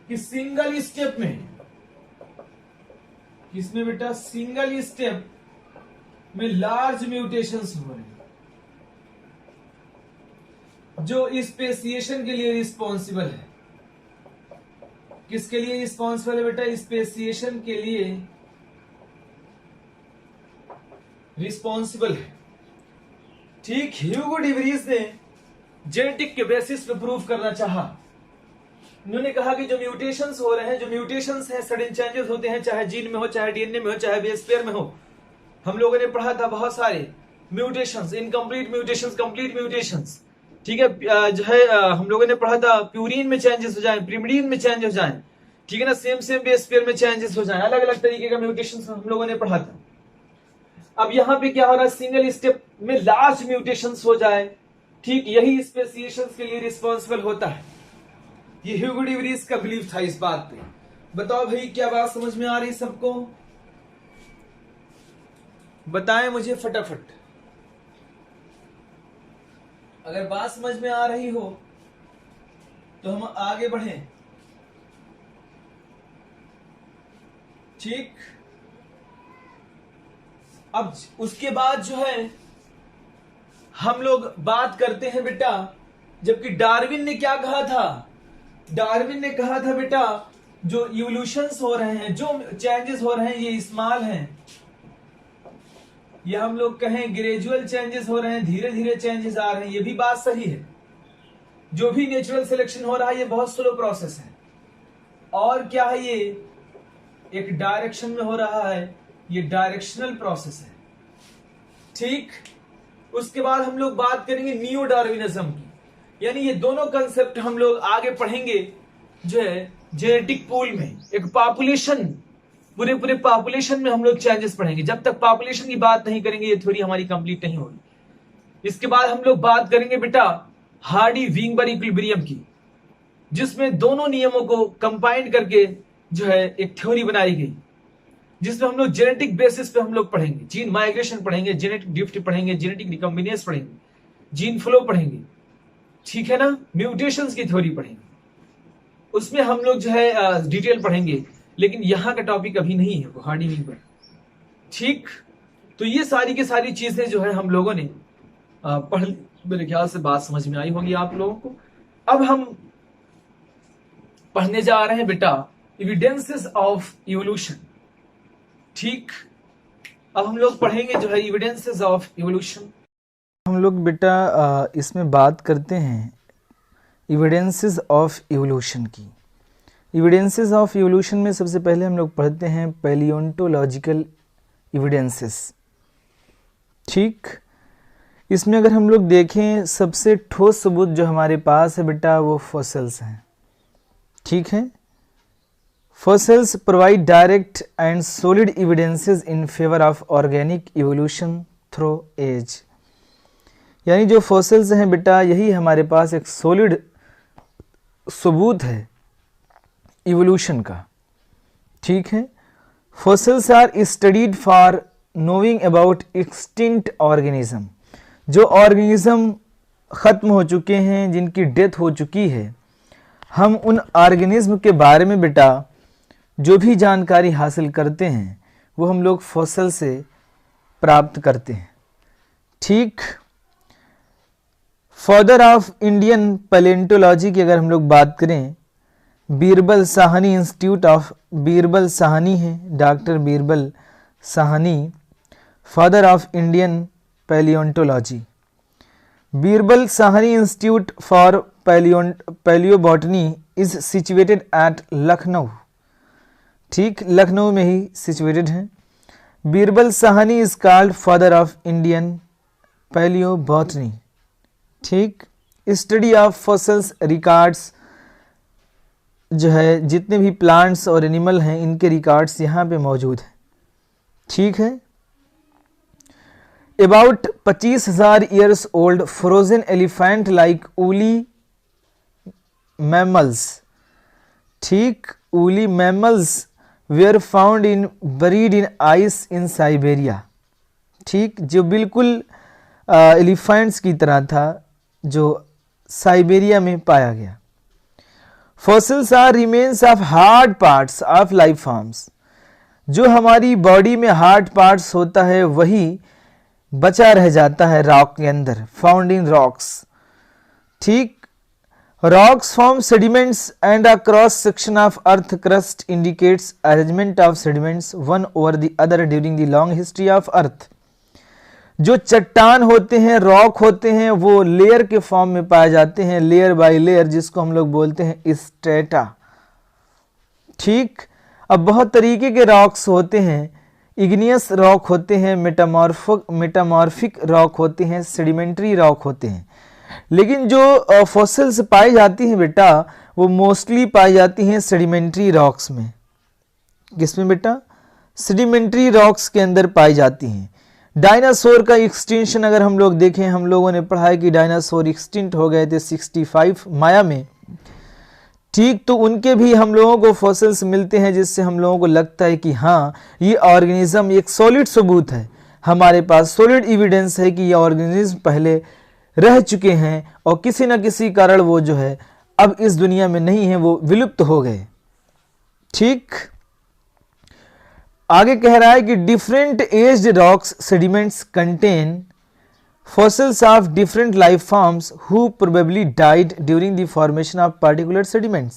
कि सिंगल स्टेप में, किसमें बेटा, सिंगल स्टेप में लार्ज म्यूटेशंस हो रहे हैं, जो स्पेसिएशन के लिए रिस्पॉन्सिबल है। किसके लिए रिस्पॉन्सिबल है बेटा, स्पेसिएशन के लिए रिस्पॉन्सिबल है। ठीक, ह्यूगो डिवरीज ने जेनेटिक के बेसिस पे प्रूव करना चाहा। उन्होंने कहा कि जो म्यूटेशंस हो रहे हैं, जो म्यूटेशंस हैं, सडन चेंजेस होते हैं, चाहे जीन में हो, चाहे डीएनए में हो, चाहे बेस पेयर में हो। हम लोगों ने पढ़ा था बहुत सारे mutations, incomplete mutations, complete mutations. ठीक है, जो है हम लोगों ने पढ़ा था प्यूरिन में चेंजेस हो जाए, प्रिमिडीन में चेंज हो जाए, ठीक है ना, सेम बेस पेयर में चेंजेस हो जाए, अलग अलग तरीके का म्यूटेशंस हम लोगों ने पढ़ा था। अब यहां पे क्या हो रहा है, सिंगल स्टेप में लार्ज म्यूटेशंस हो जाए, ठीक, यही स्पेसिएशंस के लिए रिस्पॉन्सिबल होता है। ये ह्यूगो डिवरीज का बिलीफ था इस बात पे। बताओ भाई, क्या बात समझ में आ रही सबको? बताएं मुझे फटाफट, अगर बात समझ में आ रही हो तो हम आगे बढ़ें। ठीक, अब उसके बाद जो है हम लोग बात करते हैं बेटा, जबकि डार्विन ने क्या कहा था? डार्विन ने कहा था बेटा, जो इवोल्यूशंस हो रहे हैं, जो चेंजेस हो रहे हैं, ये स्मॉल हैं, ये हम लोग कहें ग्रेजुअल चेंजेस हो रहे हैं, धीरे धीरे चेंजेस आ रहे हैं। ये भी बात सही है। जो भी नेचुरल सिलेक्शन हो रहा है ये बहुत स्लो प्रोसेस है। और क्या है, ये एक डायरेक्शन में हो रहा है, ये डायरेक्शनल प्रोसेस है। ठीक, उसके बाद हम लोग बात करेंगे नियो डार्विनिज्म की, यानी ये दोनों कंसेप्ट हम लोग आगे पढ़ेंगे जो है जेनेटिक पूल में। एक पॉपुलेशन, पूरे पॉपुलेशन में हम लोग चेंजेस पढ़ेंगे। जब तक पॉपुलेशन की बात नहीं करेंगे ये थ्योरी हमारी कंप्लीट नहीं होगी। इसके बाद हम लोग बात करेंगे बेटा हार्डी-विंगबर्ग इक्विलिब्रियम की, जिसमें दोनों नियमों को कंबाइन करके जो है एक थ्योरी बनाई गई, जिसमें हम लोग जेनेटिक बेसिस पे हम लोग पढ़ेंगे, जीन माइग्रेशन पढ़ेंगे, जेनेटिक ड्रिफ्ट पढ़ेंगे, जेनेटिक रिकॉम्बिनेशन पढ़ेंगे, जीन फ्लो पढ़ेंगे, ठीक है ना, म्यूटेशंस की थ्योरी पढ़ेंगे। उसमें हम लोग जो है डिटेल पढ़ेंगे, लेकिन यहां का टॉपिक अभी नहीं है वो हार्डी-विंगबर्ग। ठीक, तो ये सारी की सारी चीजें जो है हम लोगों ने पढ़, मेरे ख्याल से बात समझ में आई होगी आप लोगों को। अब हम पढ़ने जा रहे हैं बेटा एविडेंसेस ऑफ इवोल्यूशन। ठीक, अब हम लोग पढ़ेंगे जो है एविडेंसेस ऑफ इवोल्यूशन। हम लोग बेटा इसमें बात करते हैं एविडेंसेस ऑफ इवोल्यूशन की। एविडेंसेस ऑफ इवोल्यूशन में सबसे पहले हम लोग पढ़ते हैं पैलियोंटोलॉजिकल एविडेंसेस। ठीक, इसमें अगर हम लोग देखें सबसे ठोस सबूत जो हमारे पास है बेटा वो फॉसिल्स हैं। ठीक है, fossils provide direct and solid evidences in favour of organic evolution through age. यानी जो फॉसिल्स हैं बेटा यही हमारे पास एक सॉलिड सबूत है इवोल्यूशन का। ठीक है, fossils are studied for knowing about extinct organism. जो ऑर्गेनिज्म ख़त्म हो चुके हैं, जिनकी डेथ हो चुकी है, हम उन ऑर्गेनिज्म के बारे में बेटा जो भी जानकारी हासिल करते हैं वो हम लोग फॉसिल से प्राप्त करते हैं। ठीक, फादर ऑफ इंडियन पैलेंटोलॉजी की अगर हम लोग बात करें, बीरबल साहनी इंस्टीट्यूट ऑफ बीरबल साहनी है, doctor Birbal Sahni, father of Indian palaeontology. Birbal Sahni institute for palaeobotany is situated at Lucknow. ठीक, लखनऊ में ही सिचुएटेड है। Birbal Sahni is called father of Indian palaeobotany. ठीक, स्टडी ऑफ फॉसिल्स रिकॉर्ड्स जो है जितने भी प्लांट्स और एनिमल हैं इनके रिकॉर्ड्स यहाँ पे मौजूद हैं। ठीक है, about 25,000 years old frozen elephant like woolly mammals. ठीक, woolly mammals were found in buried in ice in Siberia. ठीक, जो बिल्कुल एलिफेंट्स की तरह था जो साइबेरिया में पाया गया। Fossils are remains of hard parts of life forms. जो हमारी बॉडी में हार्ड पार्ट्स होता है वही बचा रह जाता है रॉक के अंदर, फाउंड इन रॉक्स। ठीक, rocks form sediments and a cross section of earth crust indicates arrangement of sediments one over the other during the long history of earth. जो चट्टान होते हैं, रॉक होते हैं, वो लेयर के फॉर्म में पाए जाते हैं, लेयर बाय लेयर, जिसको हम लोग बोलते हैं स्ट्रेटा। ठीक। अब बहुत तरीके के रॉक्स होते हैं, इग्नियस रॉक होते हैं, मेटामॉर्फिक रॉक होते हैं, सेडिमेंट्री रॉक होते हैं। लेकिन जो फॉसिल्स पाई जाती हैं बेटा, वो मोस्टली पाई जाती हैं सेडिमेंट्री रॉक्स में। किसमें बेटा? सेडिमेंट्री रॉक्स के अंदर पाई जाती हैं। डायनासोर का एक्सटिंक्शन अगर हम लोग देखें, हम लोगों ने पढ़ा है कि डायनासोर एक्सटिंक्ट हो गए थे 65 माया में। ठीक, तो उनके भी हम लोगों को फॉसिल्स मिलते हैं, जिससे हम लोगों को लगता है कि हाँ, ये ऑर्गेनिज्म एक सॉलिड सबूत है, हमारे पास सॉलिड एविडेंस है कि ये ऑर्गेनिज्म पहले रह चुके हैं और किसी न किसी कारण वो जो है अब इस दुनिया में नहीं है, वो विलुप्त हो गए। ठीक, आगे कह रहा है कि different aged rocks sediments contain fossils of different life forms who probably died during the formation of particular sediments।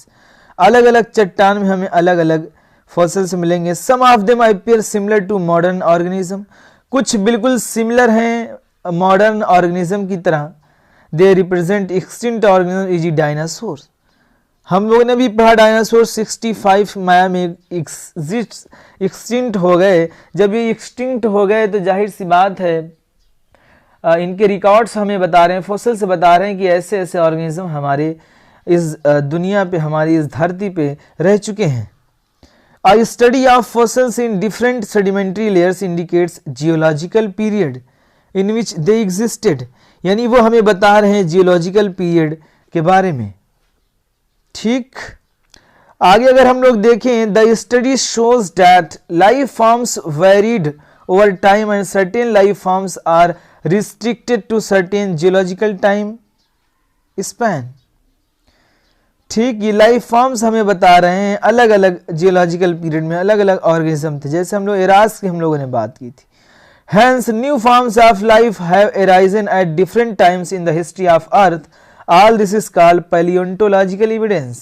अलग अलग चट्टान में हमें अलग अलग fossils मिलेंगे। Some of them appear similar to modern organism। कुछ बिल्कुल सिमिलर हैं मॉडर्न ऑर्गेनिज्म की तरह। They represent extinct organism e.g. Dinosaur. हम लोगों ने भी पढ़ा डायनासोर 65 माया में एक्सटिंक्ट हो गए। जब ये एक्सटिंक्ट हो गए तो जाहिर सी बात है इनके रिकॉर्ड्स हमें बता रहे हैं, फॉसिल से बता रहे हैं कि ऐसे ऐसे ऑर्गेनिज्म हमारे इस दुनिया पे, हमारी इस धरती पे रह चुके हैं। A study of fossils in different sedimentary layers indicates geological period in which they existed। यानी वो हमें बता रहे हैं जियोलॉजिकल पीरियड के बारे में। ठीक, आगे अगर हम लोग देखें, the study shows that life forms varied over time and certain life forms are restricted to certain geological time span। ठीक, ये लाइफ फॉर्म्स हमें बता रहे हैं अलग अलग जियोलॉजिकल पीरियड में अलग अलग ऑर्गेनिज्म थे। जैसे हम लोग एरास की हम लोगों ने बात की थी। Hence new forms of life have arisen at different times in the history of earth। All this is called paleontological evidence।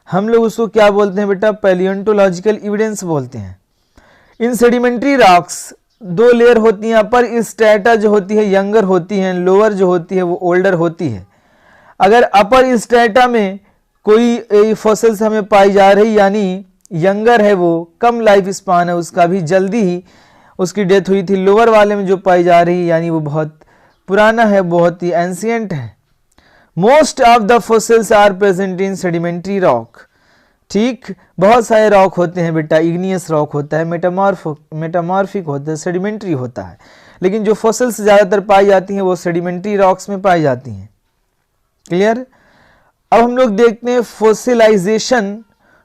हम लोग उसको क्या बोलते हैं बेटा? paleontological evidence बोलते हैं। इन सेडिमेंट्री रॉक्स दो लेयर होती हैं, अपर स्ट्रेटा जो होती है यंगर होती है, लोअर जो होती है वो ओल्डर होती है। अगर अपर स्ट्रेटा में कोई फॉसिल्स हमें पाई जा रही, यानी यंगर है, वो कम लाइफ स्पान है, उसका भी जल्दी ही उसकी डेथ हुई थी। लोअर वाले में जो पाई जा रही यानी वो बहुत पुराना है, बहुत ही एंशिएंट है। Most of the fossils are present in sedimentary rock. ठीक, बहुत सारे रॉक होते हैं बेटा, इग्नियस रॉक होता है, मेटामॉर्फिक होता है, सेडिमेंट्री होता है, लेकिन जो फॉसिल्स ज़्यादातर पाई जाती हैं वो सेडिमेंट्री रॉक्स में पाई जाती हैं। क्लियर? अब हम लोग देखते हैं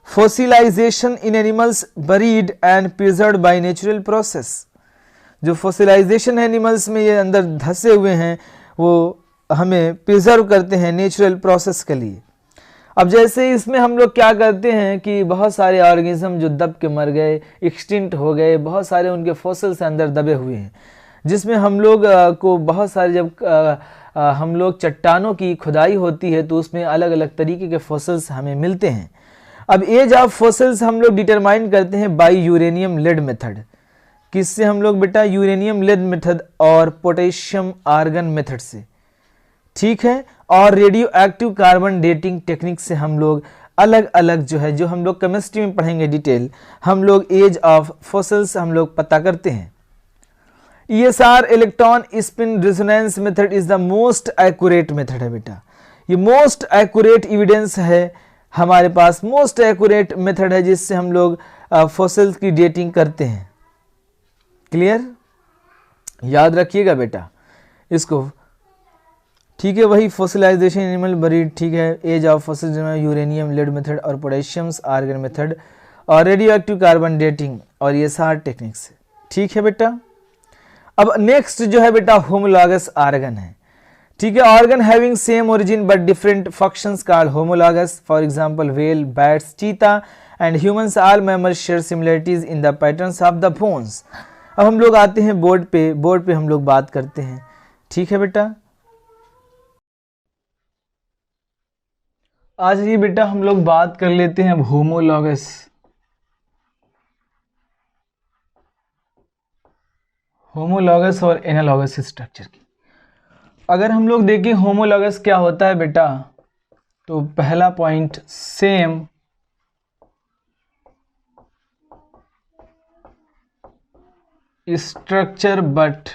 fossilisation in animals buried and preserved by natural process. जो फॉसिलाइजेशन एनिमल्स में ये अंदर धसे हुए हैं वो हमें प्रिजर्व करते हैं नेचुरल प्रोसेस के लिए। अब जैसे इसमें हम लोग क्या करते हैं कि बहुत सारे ऑर्गेनिज्म जो दब के मर गए, एक्सटिंक्ट हो गए, बहुत सारे उनके फॉसिल्स अंदर दबे हुए हैं, जिसमें हम लोग को बहुत सारे जब हम लोग चट्टानों की खुदाई होती है तो उसमें अलग अलग तरीके के फॉसिल्स हमें मिलते हैं। अब एज ऑफ फॉसिल्स हम लोग डिटरमाइन करते हैं बाय यूरेनियम लेड मेथड। किससे हम लोग बेटा? यूरेनियम लेड मेथड और पोटेशियम आर्गन मेथड से। ठीक है, और radioactive carbon dating technique से हम लोग अलग अलग जो है, जो हम लोग केमिस्ट्री में पढ़ेंगे डिटेल, हम लोग एज ऑफ फॉसिल्स हम लोग पता करते हैं। ESR electron spin resonance method is the most accurate method है बेटा। ये मोस्ट एक्यूरेट एविडेंस है हमारे पास, मोस्ट एक्यूरेट मेथड है जिससे हम लोग फॉसिल्स की डेटिंग करते हैं। क्लियर? याद रखिएगा बेटा इसको। ठीक है, वही फॉसिलाइजेशन एनिमल बरीड। ठीक है, age of fossils uranium lead method और पोटेशियम आर्गन मेथड और रेडियो एक्टिव कार्बन डेटिंग और ESR टेक्निक से। ठीक है बेटा। अब नेक्स्ट जो है बेटा होमोलॉगस आर्गन है। ठीक है, organ having same origin but different functions called homologous. For example whale, bats, चीता and humans all members share similarities in the patterns of the bones. अब हम लोग आते हैं बोर्ड पे हम लोग बात करते हैं। ठीक है बेटा, आज ये बेटा हम लोग बात कर लेते हैं अब होमोलॉगस होमोलॉगस और एनालॉगस स्ट्रक्चर की। अगर हम लोग देखें होमोलॉगस क्या होता है बेटा, तो पहला point same structure but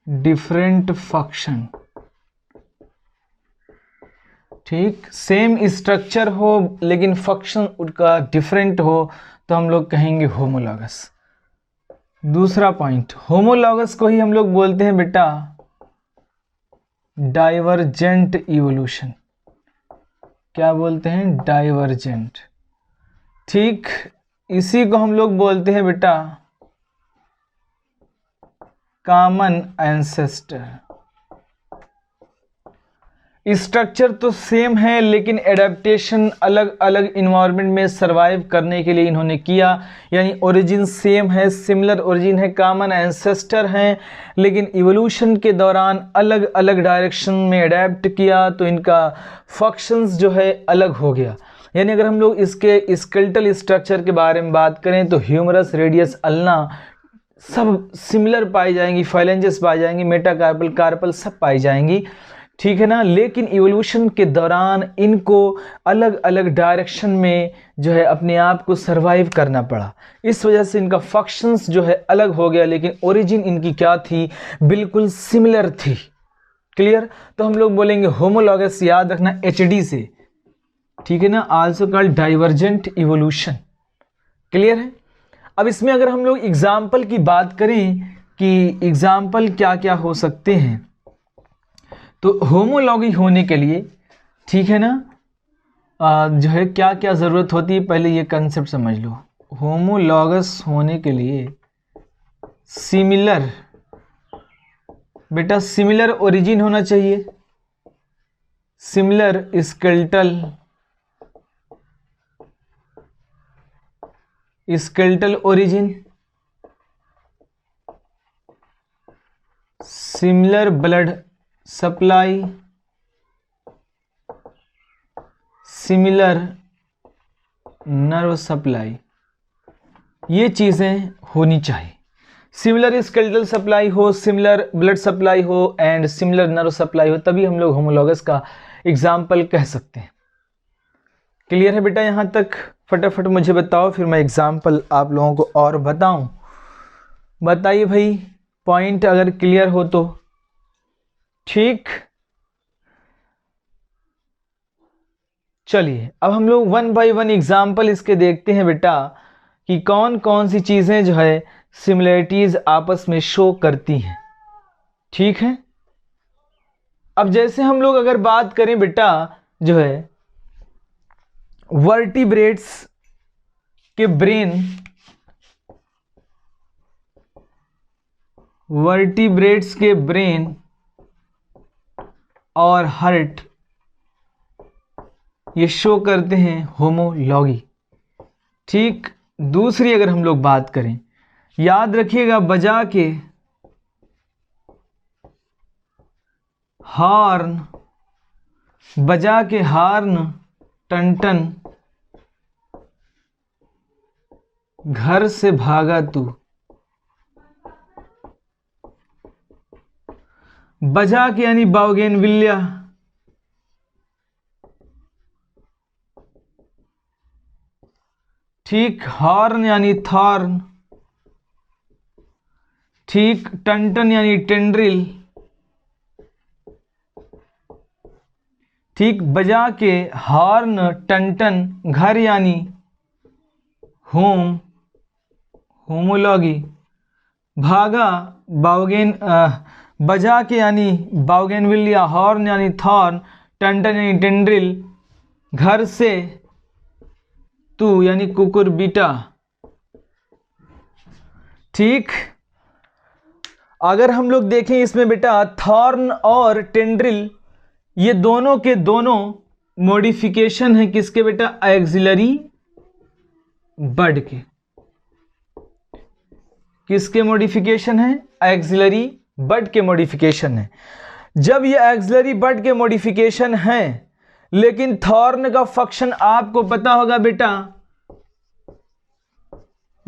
different function. ठीक, सेम स्ट्रक्चर हो लेकिन फंक्शन उनका डिफरेंट हो तो हम लोग कहेंगे होमोलॉगस। दूसरा पॉइंट, होमोलॉगस को ही हम लोग बोलते हैं बेटा डाइवर्जेंट इवोल्यूशन। क्या बोलते हैं? डाइवर्जेंट। ठीक, इसी को हम लोग बोलते हैं बेटा कॉमन एंसेस्टर। स्ट्रक्चर तो सेम है लेकिन एडेप्टेशन अलग अलग इन्वायरमेंट में सरवाइव करने के लिए इन्होंने किया, यानी ओरिजिन सेम है, सिमिलर ओरिजिन है, कॉमन एंसेस्टर हैं, लेकिन इवोल्यूशन के दौरान अलग अलग डायरेक्शन में एडेप्ट किया तो इनका फंक्शंस जो है अलग हो गया। यानी अगर हम लोग इसके स्केलेटल स्ट्रक्चर के बारे में बात करें तो ह्यूमरस, रेडियस, अल्ना सब सिमिलर पाई जाएंगी, फाइलेंजेस पाई जाएंगी, मेटाकार्पल, कार्पल सब पाई जाएंगी, ठीक है ना। लेकिन इवोल्यूशन के दौरान इनको अलग अलग डायरेक्शन में जो है अपने आप को सरवाइव करना पड़ा, इस वजह से इनका फंक्शंस जो है अलग हो गया, लेकिन ओरिजिन इनकी क्या थी? बिल्कुल सिमिलर थी। क्लियर? तो हम लोग बोलेंगे होमोलॉगस, याद रखना एचडी से, ठीक है ना, also called divergent evolution. Clear है? अब इसमें अगर हम लोग एग्जाम्पल की बात करें कि एग्जाम्पल क्या क्या हो सकते हैं, तो होमोलॉगी होने के लिए, ठीक है ना, जो है क्या क्या ज़रूरत होती है, पहले ये कंसेप्ट समझ लो। होमोलॉगस होने के लिए सिमिलर, बेटा सिमिलर ओरिजिन होना चाहिए, similar skeletal origin, similar blood supply, similar nerve supply, ये चीज़ें होनी चाहिए। सिमिलर स्केलेटल सप्लाई हो, सिमिलर ब्लड सप्लाई हो एंड सिमिलर नर्व सप्लाई हो, तभी हम लोग होमोलॉगस का एग्जाम्पल कह सकते हैं। क्लियर है बेटा? यहाँ तक फटाफट मुझे बताओ, फिर मैं एग्जाम्पल आप लोगों को और बताऊं। बताइए भाई, पॉइंट अगर क्लियर हो तो। ठीक, चलिए अब हम लोग वन बाय वन एग्जाम्पल इसके देखते हैं बेटा कि कौन कौन सी चीजें जो है सिमिलरिटीज आपस में शो करती हैं। ठीक है, अब जैसे हम लोग अगर बात करें बेटा जो है वर्टिब्रेट्स के ब्रेन, वर्टिब्रेट्स के ब्रेन और हार्ट ये शो करते हैं होमोलॉगी। ठीक, दूसरी अगर हम लोग बात करें, याद रखिएगा बजा के हार्न टन घर से भागा तू, बजा के यानी बाउगेनविलिया, ठीक, हॉर्न यानी थॉर्न, ठीक, टन यानी टेंड्रिल, ठीक, बजा के हॉर्न टन घर यानी होम, होमोलॉगी, भागा बजा के यानी बाउगेनविलिया, हॉर्न यानी थॉर्न, टन यानी टेंड्रिल, घर से तू यानी कुकुरबिटा। ठीक, अगर हम लोग देखें इसमें बेटा थॉर्न और टेंड्रिल ये दोनों के दोनों मॉडिफिकेशन है किसके बेटा? एक्सिलरी बड के। किसके मॉडिफिकेशन है? एक्सिलरी बड के मॉडिफिकेशन है। जब ये एक्सिलरी बड के मॉडिफिकेशन है, लेकिन थॉर्न का फंक्शन आपको पता होगा बेटा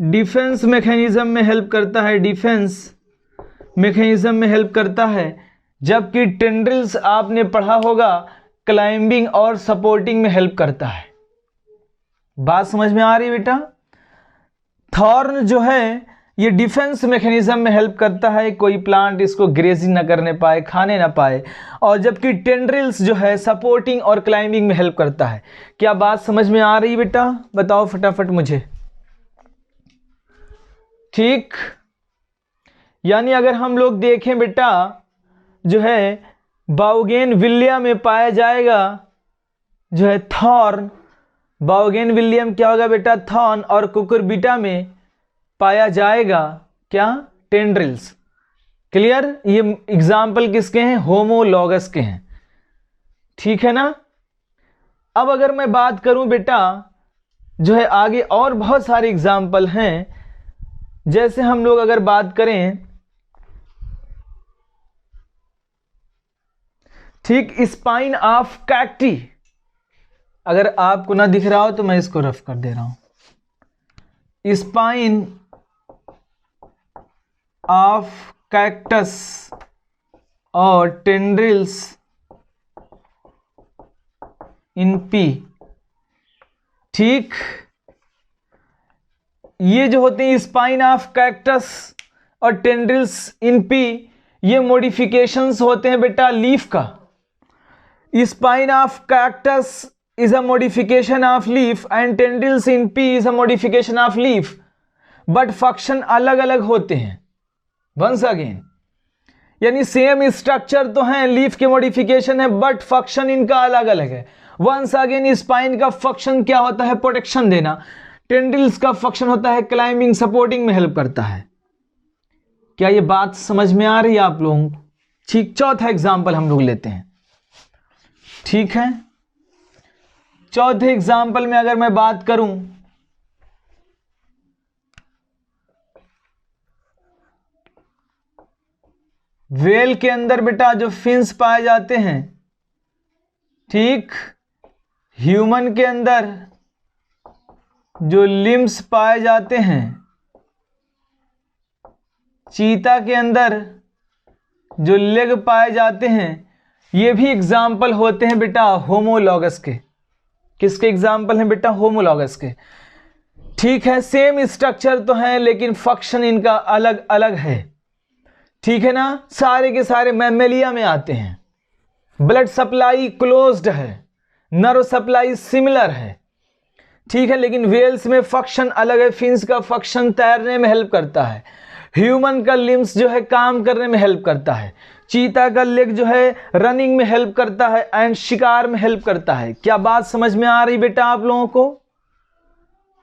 डिफेंस मैकेनिज्म में हेल्प करता है, डिफेंस मैकेनिज्म में हेल्प करता है, जबकि टेंड्रिल्स आपने पढ़ा होगा क्लाइंबिंग और सपोर्टिंग में हेल्प करता है। बात समझ में आ रही बेटा? थॉर्न जो है ये डिफेंस मैकेनिज्म में हेल्प करता है, कोई प्लांट इसको ग्रेजिंग ना करने पाए, खाने ना पाए, और जबकि टेंड्रिल्स जो है सपोर्टिंग और क्लाइंबिंग में हेल्प करता है। क्या बात समझ में आ रही बेटा? बताओ फटाफट मुझे। ठीक, यानी अगर हम लोग देखें बेटा जो है बाउगेनविलिया में पाया जाएगा जो है थॉर्न, बाउगेनविलिया में क्या होगा बेटा? थॉर्न, और कुकुरबिटा में पाया जाएगा क्या? टेंड्रिल्स। क्लियर? ये एग्जाम्पल किसके हैं? होमोलॉगस के हैं। ठीक है ना? अब अगर मैं बात करूं बेटा जो है आगे और बहुत सारे एग्जाम्पल हैं, जैसे हम लोग अगर बात करें, ठीक, स्पाइन ऑफ कैक्टी, अगर आपको ना दिख रहा हो तो मैं इसको रफ कर दे रहा हूं। स्पाइन ऑफ कैक्टस और टेंड्रिल्स इन पी। ठीक, ये जो होते हैं स्पाइन ऑफ कैक्टस और टेंड्रिल्स इन पी, ये मॉडिफिकेशंस होते हैं बेटा लीफ का। Spine of cactus is a modification of leaf and tendrils in P is a modification of leaf, but function अलग अलग होते हैं। Once again, यानी सेम स्ट्रक्चर तो है, लीफ के मॉडिफिकेशन है, बट फंक्शन इनका अलग अलग है। वंस अगेन स्पाइन का फंक्शन क्या होता है? प्रोटेक्शन देना। टेंड्रिल्स का फंक्शन होता है क्लाइंबिंग, सपोर्टिंग में हेल्प करता है। क्या ये बात समझ में आ रही है आप लोगों को? ठीक, चौथा एग्जाम्पल हम लोग लेते हैं। ठीक है, चौथे एग्जाम्पल में अगर मैं बात करूं, व्हेल के अंदर बेटा जो फिन्स पाए जाते हैं, ठीक, ह्यूमन के अंदर जो लिम्स पाए जाते हैं, चीता के अंदर जो लेग पाए जाते हैं, ये भी एग्जाम्पल होते हैं बेटा होमोलॉगस के। किसके एग्जाम्पल हैं बेटा? होमोलॉगस के। ठीक है, सेम स्ट्रक्चर तो है लेकिन फंक्शन इनका अलग अलग है। ठीक है ना? सारे के सारे मैमेलिया में आते हैं। ब्लड सप्लाई क्लोज्ड है, नर्व सप्लाई सिमिलर है। ठीक है, लेकिन वेल्स में फंक्शन अलग है। फिन्स का फंक्शन तैरने में हेल्प करता है, ह्यूमन का लिम्स जो है काम करने में हेल्प करता है, चीता का लेग जो है रनिंग में हेल्प करता है एंड शिकार में हेल्प करता है। क्या बात समझ में आ रही बेटा आप लोगों को?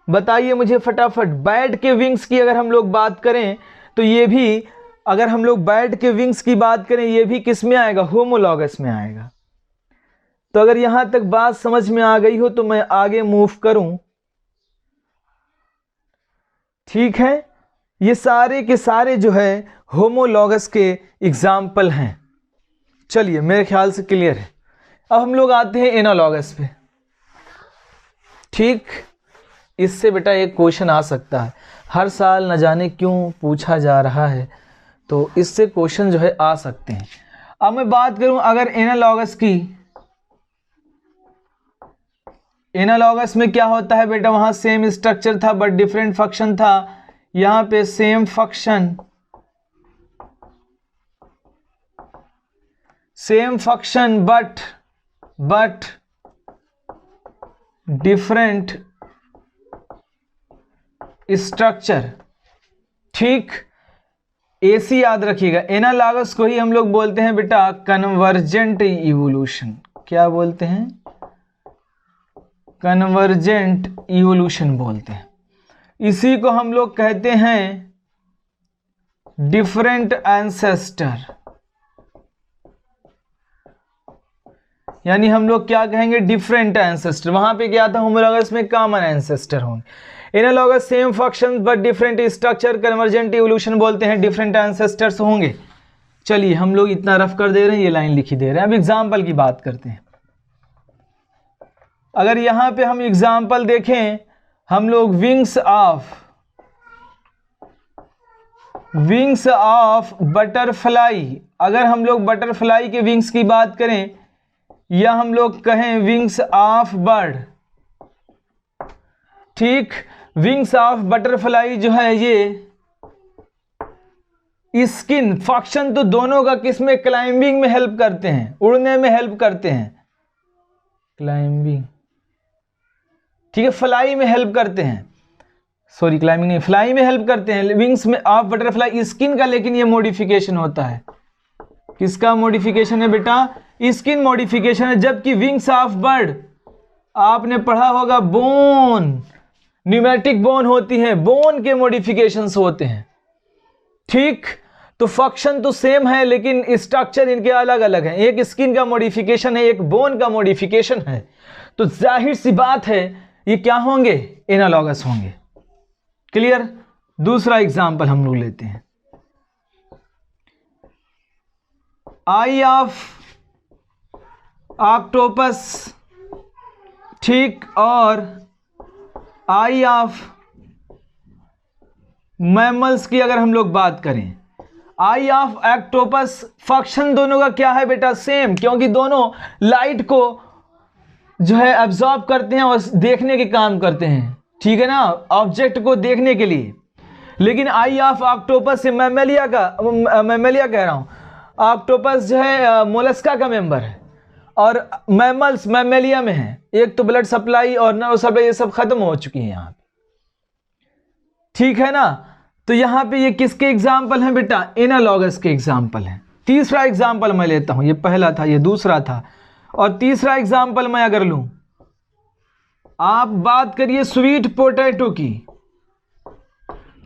बताइए मुझे फटाफट। बैट के विंग्स की अगर हम लोग बात करें तो ये भी, अगर हम लोग बैट के विंग्स की बात करें, ये भी किस में आएगा? होमोलॉगस में आएगा। तो अगर यहां तक बात समझ में आ गई हो तो मैं आगे मूव करूं। ठीक है, ये सारे के सारे जो है होमोलॉगस के एग्जाम्पल हैं। चलिए, मेरे ख्याल से क्लियर है। अब हम लोग आते हैं एनालॉगस पे। ठीक, इससे बेटा एक क्वेश्चन आ सकता है, हर साल न जाने क्यों पूछा जा रहा है, तो इससे क्वेश्चन जो है आ सकते हैं। अब मैं बात करूं अगर एनालॉगस की, एनालॉगस में क्या होता है बेटा? वहां सेम स्ट्रक्चर था बट डिफरेंट फंक्शन था। यहां पे same function, same function but different structure. ठीक, एसी याद रखिएगा। एनालॉगस को ही हम लोग बोलते हैं बेटा कन्वर्जेंट इवोल्यूशन। क्या बोलते हैं? कन्वर्जेंट इवोल्यूशन बोलते हैं। इसी को हम लोग कहते हैं डिफरेंट एंसेस्टर, यानी हम लोग क्या कहेंगे? Different ancestor. वहां पे क्या था? होमोलॉगस में कॉमन एंसेस्टर होंगे। Analogous same function but different structure, convergent evolution बोलते हैं डिफरेंट एंसेस्टर्स होंगे। चलिए, हम लोग इतना रफ कर दे रहे हैं, ये लाइन लिखी दे रहे हैं। अब एग्जाम्पल की बात करते हैं। अगर यहां पे हम एग्जाम्पल देखें, हम लोग wings of wings of butterfly, अगर हम लोग बटरफ्लाई के विंग्स की बात करें या हम लोग कहें विंग्स ऑफ बर्ड, ठीक, विंग्स ऑफ बटरफ्लाई जो है ये स्किन फंक्शन तो दोनों का किस में, क्लाइंबिंग में हेल्प करते हैं, उड़ने में हेल्प करते हैं, क्लाइंबिंग, ठीक है, फ्लाई में हेल्प करते हैं, सॉरी क्लाइंबिंग नहीं, फ्लाई में हेल्प करते हैं विंग्स में ऑफ बटरफ्लाई स्किन का, लेकिन ये मॉडिफिकेशन होता है, किसका मॉडिफिकेशन है बेटा, स्किन मॉडिफिकेशन है, जबकि विंग्स ऑफ बर्ड आपने पढ़ा होगा बोन, न्यूमेटिक बोन होती है, बोन के मॉडिफिकेशंस होते हैं, ठीक। तो फंक्शन तो सेम है लेकिन स्ट्रक्चर इनके अलग अलग हैं, एक स्किन का मॉडिफिकेशन है, एक बोन का मॉडिफिकेशन है, तो जाहिर सी बात है ये क्या होंगे, एनालॉगस होंगे। क्लियर। दूसरा एग्जांपल हम लोग लेते हैं, आई ऑफ ऑक्टोपस, ठीक, और आई ऑफ मैमल्स की अगर हम लोग बात करें, आई ऑफ ऑक्टोपस फंक्शन दोनों का क्या है बेटा, सेम, क्योंकि दोनों लाइट को जो है एब्जॉर्ब करते हैं और देखने के काम करते हैं, ठीक है ना, ऑब्जेक्ट को देखने के लिए। लेकिन आई ऑफ ऑक्टोपस से मैमेलिया का, मैमेलिया कह रहा हूं, ऑक्टोपस जो है मोलस्का का मेंबर है और मैमल्स मैमेलिया में है, एक तो ब्लड सप्लाई और नर्व सप्लाई ये सब खत्म हो चुकी है यहाँ पे, ठीक है ना। तो यहाँ पे ये किसके एग्जाम्पल हैं बेटा, एनालॉगस के एग्जाम्पल हैं। तीसरा एग्जाम्पल मैं लेता हूं, ये पहला था, ये दूसरा था, और तीसरा एग्जाम्पल मैं अगर लूं, आप बात करिए स्वीट पोटैटो की,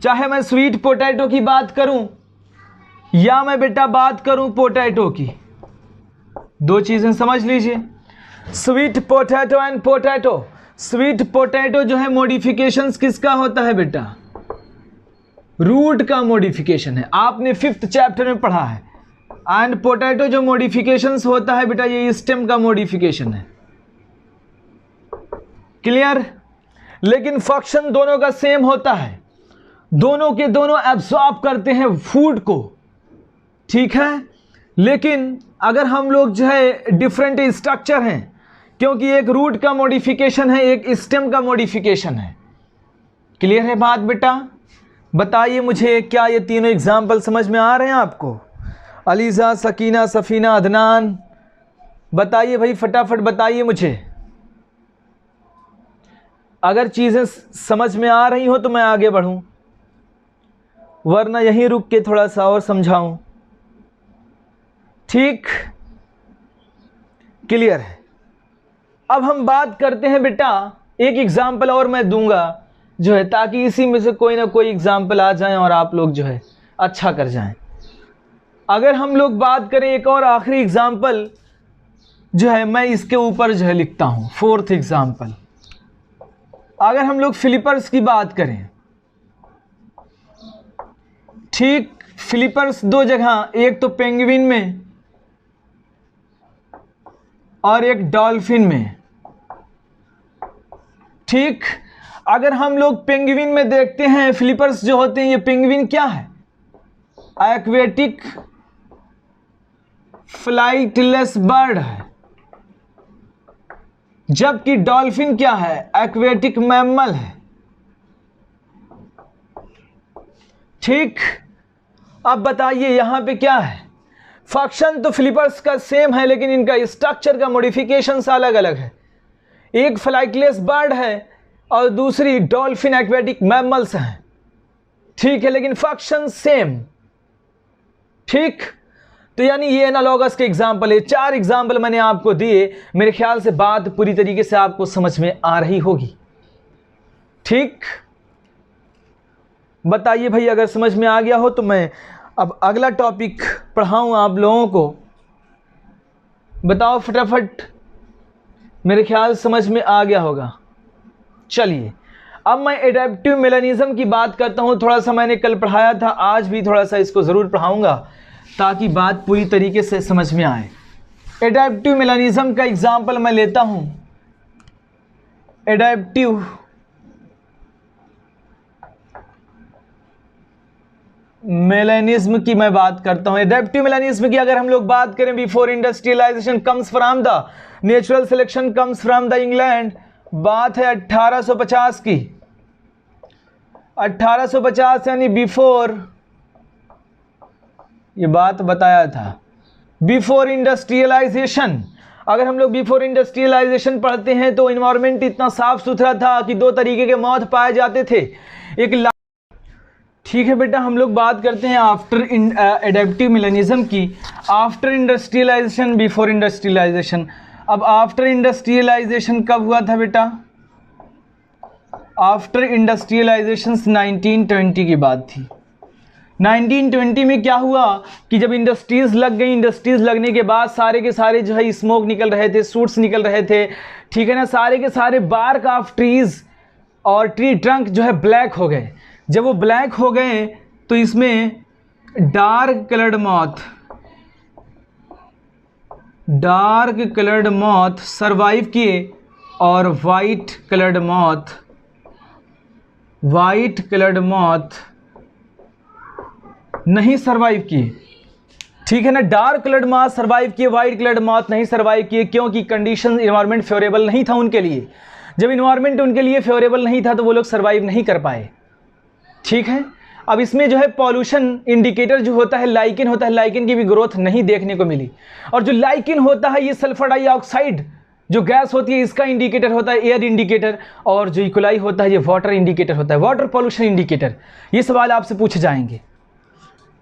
चाहे मैं स्वीट पोटैटो की बात करूं या मैं बेटा बात करूं पोटैटो की, दो चीजें समझ लीजिए, sweet potato and potato. Sweet potato जो है मॉडिफिकेशंस किसका होता है बेटा, रूट का मॉडिफिकेशन है, आपने 5th चैप्टर में पढ़ा है। एंड पोटैटो जो मॉडिफिकेशंस होता है बेटा ये स्टेम का मॉडिफिकेशन है। क्लियर। लेकिन फंक्शन दोनों का सेम होता है, दोनों के दोनों एब्सॉर्ब करते हैं फूड को, ठीक है। लेकिन अगर हम लोग जो है डिफरेंट स्ट्रक्चर हैं, क्योंकि एक रूट का मॉडिफिकेशन है, एक स्टेम का मॉडिफिकेशन है। क्लियर है बात बेटा। बताइए मुझे, क्या ये तीनों एग्जाम्पल समझ में आ रहे हैं आपको? अलीजा, सकीना, सफीना, अदनान, बताइए भाई फटाफट बताइए मुझे। अगर चीज़ें समझ में आ रही हो तो मैं आगे बढ़ूं, वरना यहीं रुक के थोड़ा सा और समझाऊं। ठीक, क्लियर है। अब हम बात करते हैं बेटा, एक एग्जाम्पल और मैं दूंगा जो है, ताकि इसी में से कोई ना कोई एग्जाम्पल आ जाए और आप लोग जो है अच्छा कर जाएं। अगर हम लोग बात करें एक और आखिरी एग्जाम्पल जो है, मैं इसके ऊपर जो है लिखता हूं, 4th एग्जाम्पल। अगर हम लोग फ्लिपर्स की बात करें, ठीक, फ्लिपर्स दो जगह, एक तो पेंगुइन में और एक डॉल्फिन में, ठीक। अगर हम लोग पेंगुइन में देखते हैं, फ्लिपर्स जो होते हैं, ये पेंगुइन क्या है, एक्वेटिक फ्लाइटलेस बर्ड है, जबकि डॉल्फिन क्या है, एक्वेटिक मैमल है, ठीक। अब बताइए यहां पे क्या है, फंक्शन तो फ्लिपर्स का सेम है, लेकिन इनका स्ट्रक्चर का मॉडिफिकेशन अलग अलग है। एक फ्लाइटलेस बर्ड है और दूसरी डॉल्फिन एक्वेटिक मैमल्स हैं, ठीक है, लेकिन फंक्शन सेम, ठीक। तो यानी ये एनालॉगस के एग्जाम्पल है। 4 एग्जाम्पल मैंने आपको दिए, मेरे ख्याल से बात पूरी तरीके से आपको समझ में आ रही होगी, ठीक। बताइए भाई, अगर समझ में आ गया हो तो मैं अब अगला टॉपिक पढ़ाऊं आप लोगों को। बताओ फटाफट, मेरे ख्याल समझ में आ गया होगा। चलिए, अब मैं एडेप्टिव मेलानिज्म की बात करता हूं। थोड़ा सा मैंने कल पढ़ाया था, आज भी थोड़ा सा इसको ज़रूर पढ़ाऊंगा ताकि बात पूरी तरीके से समझ में आए। एडेप्टिव मेलानिज्म का एग्जाम्पल मैं लेता हूं, एडेप्टिव मेलेनिज्म की मैं बात करता हूं। एडेप्टिव मेलेनिज्म की अगर हम लोग बात करें, before industrialisation comes from the natural selection comes from the England, बात है 1850 की। 1850 यानी बिफोर, ये बात बताया था, बिफोर इंडस्ट्रियलाइजेशन। अगर हम लोग बिफोर इंडस्ट्रियलाइजेशन पढ़ते हैं तो इन्वायरमेंट इतना साफ सुथरा था कि दो तरीके के मौत पाए जाते थे, एक ठीक है बेटा। हम लोग बात करते हैं आफ्टर एडेप्टिव मिलेनिज्म की, आफ्टर इंडस्ट्रियलाइजेशन, बिफोर इंडस्ट्रियलाइजेशन। अब आफ्टर इंडस्ट्रियलाइजेशन कब हुआ था बेटा? आफ्टर इंडस्ट्रियलाइजेशन 1920 की बात थी। 1920 में क्या हुआ कि जब इंडस्ट्रीज लग गई, इंडस्ट्रीज लगने के बाद सारे के सारे जो है स्मोक निकल रहे थे, सूट्स निकल रहे थे, ठीक है ना, सारे के सारे बार्क ऑफ ट्रीज और ट्री ट्रंक जो है ब्लैक हो गए। जब वो ब्लैक हो गए तो इसमें डार्क कलर्ड मॉथ सरवाइव किए और वाइट कलर्ड मॉथ नहीं सरवाइव किए, ठीक है ना। डार्क कलर्ड मॉथ सरवाइव किए, वाइट कलर्ड मॉथ नहीं सरवाइव किए, क्योंकि कंडीशन इन्वायरमेंट फेवरेबल नहीं था उनके लिए। जब इन्वायरमेंट उनके लिए फेवरेबल नहीं था तो वो लोग सरवाइव नहीं कर पाए, ठीक है। अब इसमें जो है पॉल्यूशन इंडिकेटर जो होता है, लाइकेन होता है, लाइकेन की भी ग्रोथ नहीं देखने को मिली। और जो लाइकेन होता है ये सल्फर डाइऑक्साइड जो गैस होती है इसका इंडिकेटर होता है, एयर इंडिकेटर। और जो इकोलाई होता है ये वाटर इंडिकेटर होता है, वाटर पॉल्यूशन इंडिकेटर। ये सवाल आपसे पूछे जाएंगे।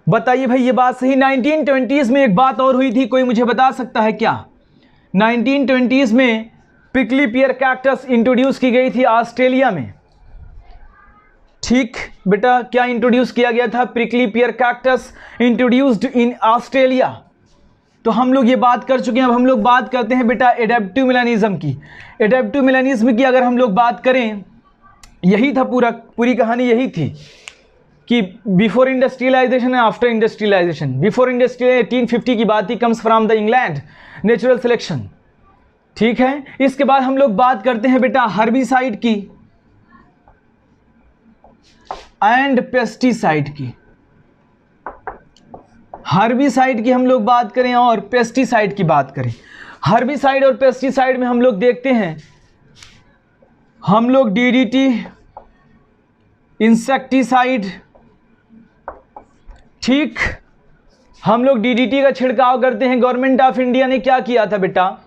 बताइए भाई ये बात सही। 1920s में एक बात और हुई थी, कोई मुझे बता सकता है क्या? 1920s में प्रिकली पियर कैक्टस इंट्रोड्यूस की गई थी ऑस्ट्रेलिया में, ठीक बेटा। क्या इंट्रोड्यूस किया गया था? Prickly peer cactus introduced in Australia. तो हम लोग ये बात कर चुके हैं। अब हम लोग बात करते हैं बेटा एडेप्टिव मिलेनिज्म की। एडेप्टिव मिलेनिज्म की अगर हम लोग बात करें, यही था पूरी कहानी यही थी कि before industrialisation and after industrialisation. Before industrial 1850 की बात थी, comes from the England, natural selection, ठीक है। इसके बाद हम लोग बात करते हैं बेटा हर्बिसाइड की एंड पेस्टिसाइड की। हर्बिसाइड की हम लोग बात करें और पेस्टिसाइड की बात करें। हर्बिसाइड और पेस्टिसाइड में हम लोग देखते हैं, हम लोग डीडीटी, इंसेक्टिसाइड, ठीक, हम लोग डीडीटी का छिड़काव करते हैं। गवर्नमेंट ऑफ इंडिया ने क्या किया था बेटा?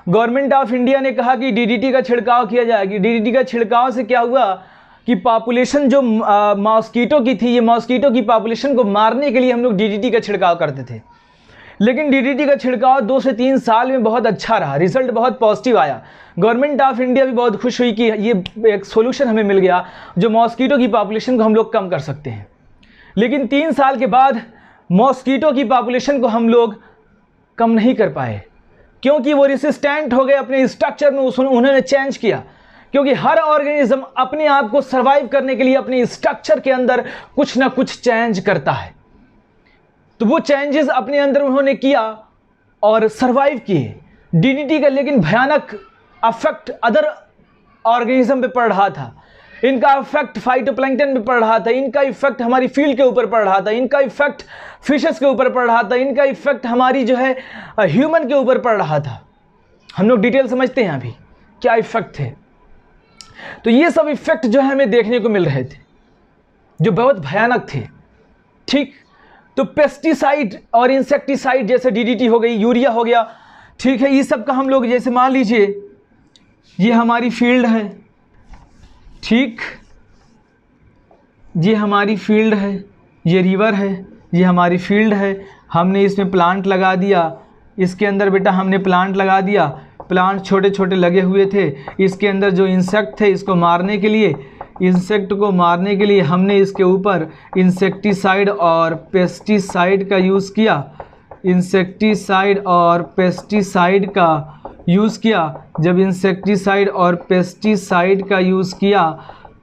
गवर्नमेंट ऑफ इंडिया ने कहा कि डीडीटी का छिड़काव किया जाएगी। डीडीटी का छिड़काव से क्या हुआ कि पॉपुलेशन जो मॉस्कीटो की थी, ये मॉस्कीटो की पॉपुलेशन को मारने के लिए हम लोग डीडीटी का छिड़काव करते थे। लेकिन डीडीटी का छिड़काव 2 से 3 साल में बहुत अच्छा रहा, रिजल्ट बहुत पॉजिटिव आया। गवर्नमेंट ऑफ इंडिया भी बहुत खुश हुई कि ये एक सोल्यूशन हमें मिल गया जो मॉस्कीटो की पॉपुलेशन को हम लोग कम कर सकते हैं। लेकिन 3 साल के बाद मॉस्कीटो की पॉपुलेशन को हम लोग कम नहीं कर पाए, क्योंकि वो रेसिस्टेंट हो गए अपने स्ट्रक्चर में, उन्होंने चेंज किया। क्योंकि हर ऑर्गेनिज्म अपने आप को सर्वाइव करने के लिए अपने स्ट्रक्चर के अंदर कुछ ना कुछ चेंज करता है। तो वो चेंजेस अपने अंदर उन्होंने किया और सर्वाइव किए। डीडीटी का लेकिन भयानक अफेक्ट अदर ऑर्गेनिज्म पे पड़ रहा था। इनका इफेक्ट फाइटोप्लैंक्टन पे पड़ रहा था, इनका इफेक्ट हमारी फील्ड के ऊपर पड़ रहा था, इनका इफेक्ट फिशेस के ऊपर पड़ रहा था, इनका इफेक्ट हमारी जो है ह्यूमन के ऊपर पड़ रहा था। हम लोग डिटेल समझते हैं अभी क्या इफेक्ट थे। तो ये सब इफेक्ट जो है हमें देखने को मिल रहे थे जो बहुत भयानक थे, ठीक। तो पेस्टिसाइड और इंसेक्टिसाइड जैसे डीडीटी हो गई, यूरिया हो गया, ठीक है, ये सब का हम लोग जैसे मान लीजिए ये हमारी फील्ड है, ठीक, ये हमारी फील्ड है, ये रिवर है, ये हमारी फील्ड है। हमने इसमें प्लांट लगा दिया, इसके अंदर बेटा हमने प्लांट लगा दिया, प्लांट छोटे छोटे लगे हुए थे। इसके अंदर जो इंसेक्ट थे इसको मारने के लिए, इंसेक्ट को मारने के लिए हमने इसके ऊपर इंसेक्टिसाइड और पेस्टिसाइड का यूज़ किया। इंसेक्टिसाइड और पेस्टिसाइड का यूज़ किया। जब इंसेक्टिसाइड और पेस्टिसाइड का यूज़ किया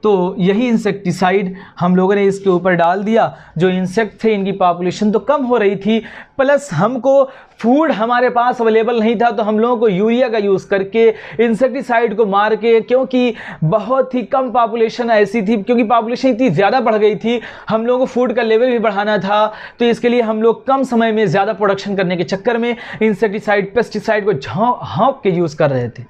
तो यही इंसेक्टिसाइड हम लोगों ने इसके ऊपर डाल दिया। जो इंसेक्ट थे इनकी पॉपुलेशन तो कम हो रही थी, प्लस हमको फूड हमारे पास अवेलेबल नहीं था, तो हम लोगों को यूरिया का यूज़ करके इंसेक्टिसाइड को मार के, क्योंकि बहुत ही कम पॉपुलेशन ऐसी थी, क्योंकि पॉपुलेशन इतनी ज़्यादा बढ़ गई थी, हम लोगों को फूड का लेवल भी बढ़ाना था, तो इसके लिए हम लोग कम समय में ज़्यादा प्रोडक्शन करने के चक्कर में इंसेक्टिसाइड पेस्टिसाइड को हाँक के यूज़ कर रहे थे।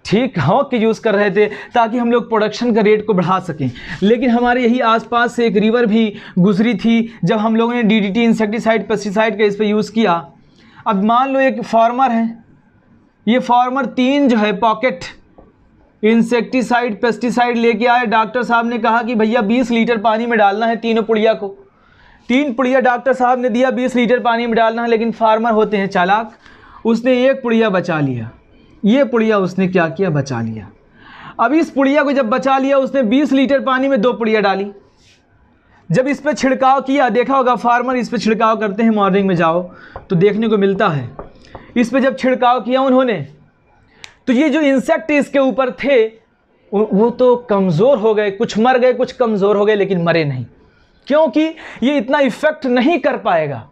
ठीक, हाँक के यूज़ कर रहे थे ताकि हम लोग प्रोडक्शन का रेट को बढ़ा सकें। लेकिन हमारे यही आसपास से एक रिवर भी गुजरी थी, जब हम लोगों ने डीडीटी इंसेक्टिसाइड पेस्टिसाइड का इस पर यूज़ किया। अब मान लो एक फार्मर है, ये फार्मर 3 जो है पॉकेट इंसेक्टिसाइड पेस्टिसाइड लेके आए। डॉक्टर साहब ने कहा कि भैया 20 लीटर पानी में डालना है तीनों पुड़िया को। 3 पुड़िया डॉक्टर साहब ने दिया, 20 लीटर पानी में डालना है, लेकिन फार्मर होते हैं चालाक, उसने 1 पुड़िया बचा लिया। ये पुड़िया उसने क्या किया, बचा लिया। अब इस पुड़िया को जब बचा लिया, उसने 20 लीटर पानी में 2 पुड़िया डाली। जब इस पे छिड़काव किया, देखा होगा फार्मर इस पे छिड़काव करते हैं, मॉर्निंग में जाओ तो देखने को मिलता है। इस पे जब छिड़काव किया उन्होंने, तो ये जो इंसेक्ट इसके ऊपर थे वो तो कमज़ोर हो गए, कुछ मर गए, कुछ कमज़ोर हो गए, लेकिन मरे नहीं, क्योंकि ये इतना इफेक्ट नहीं कर पाएगा।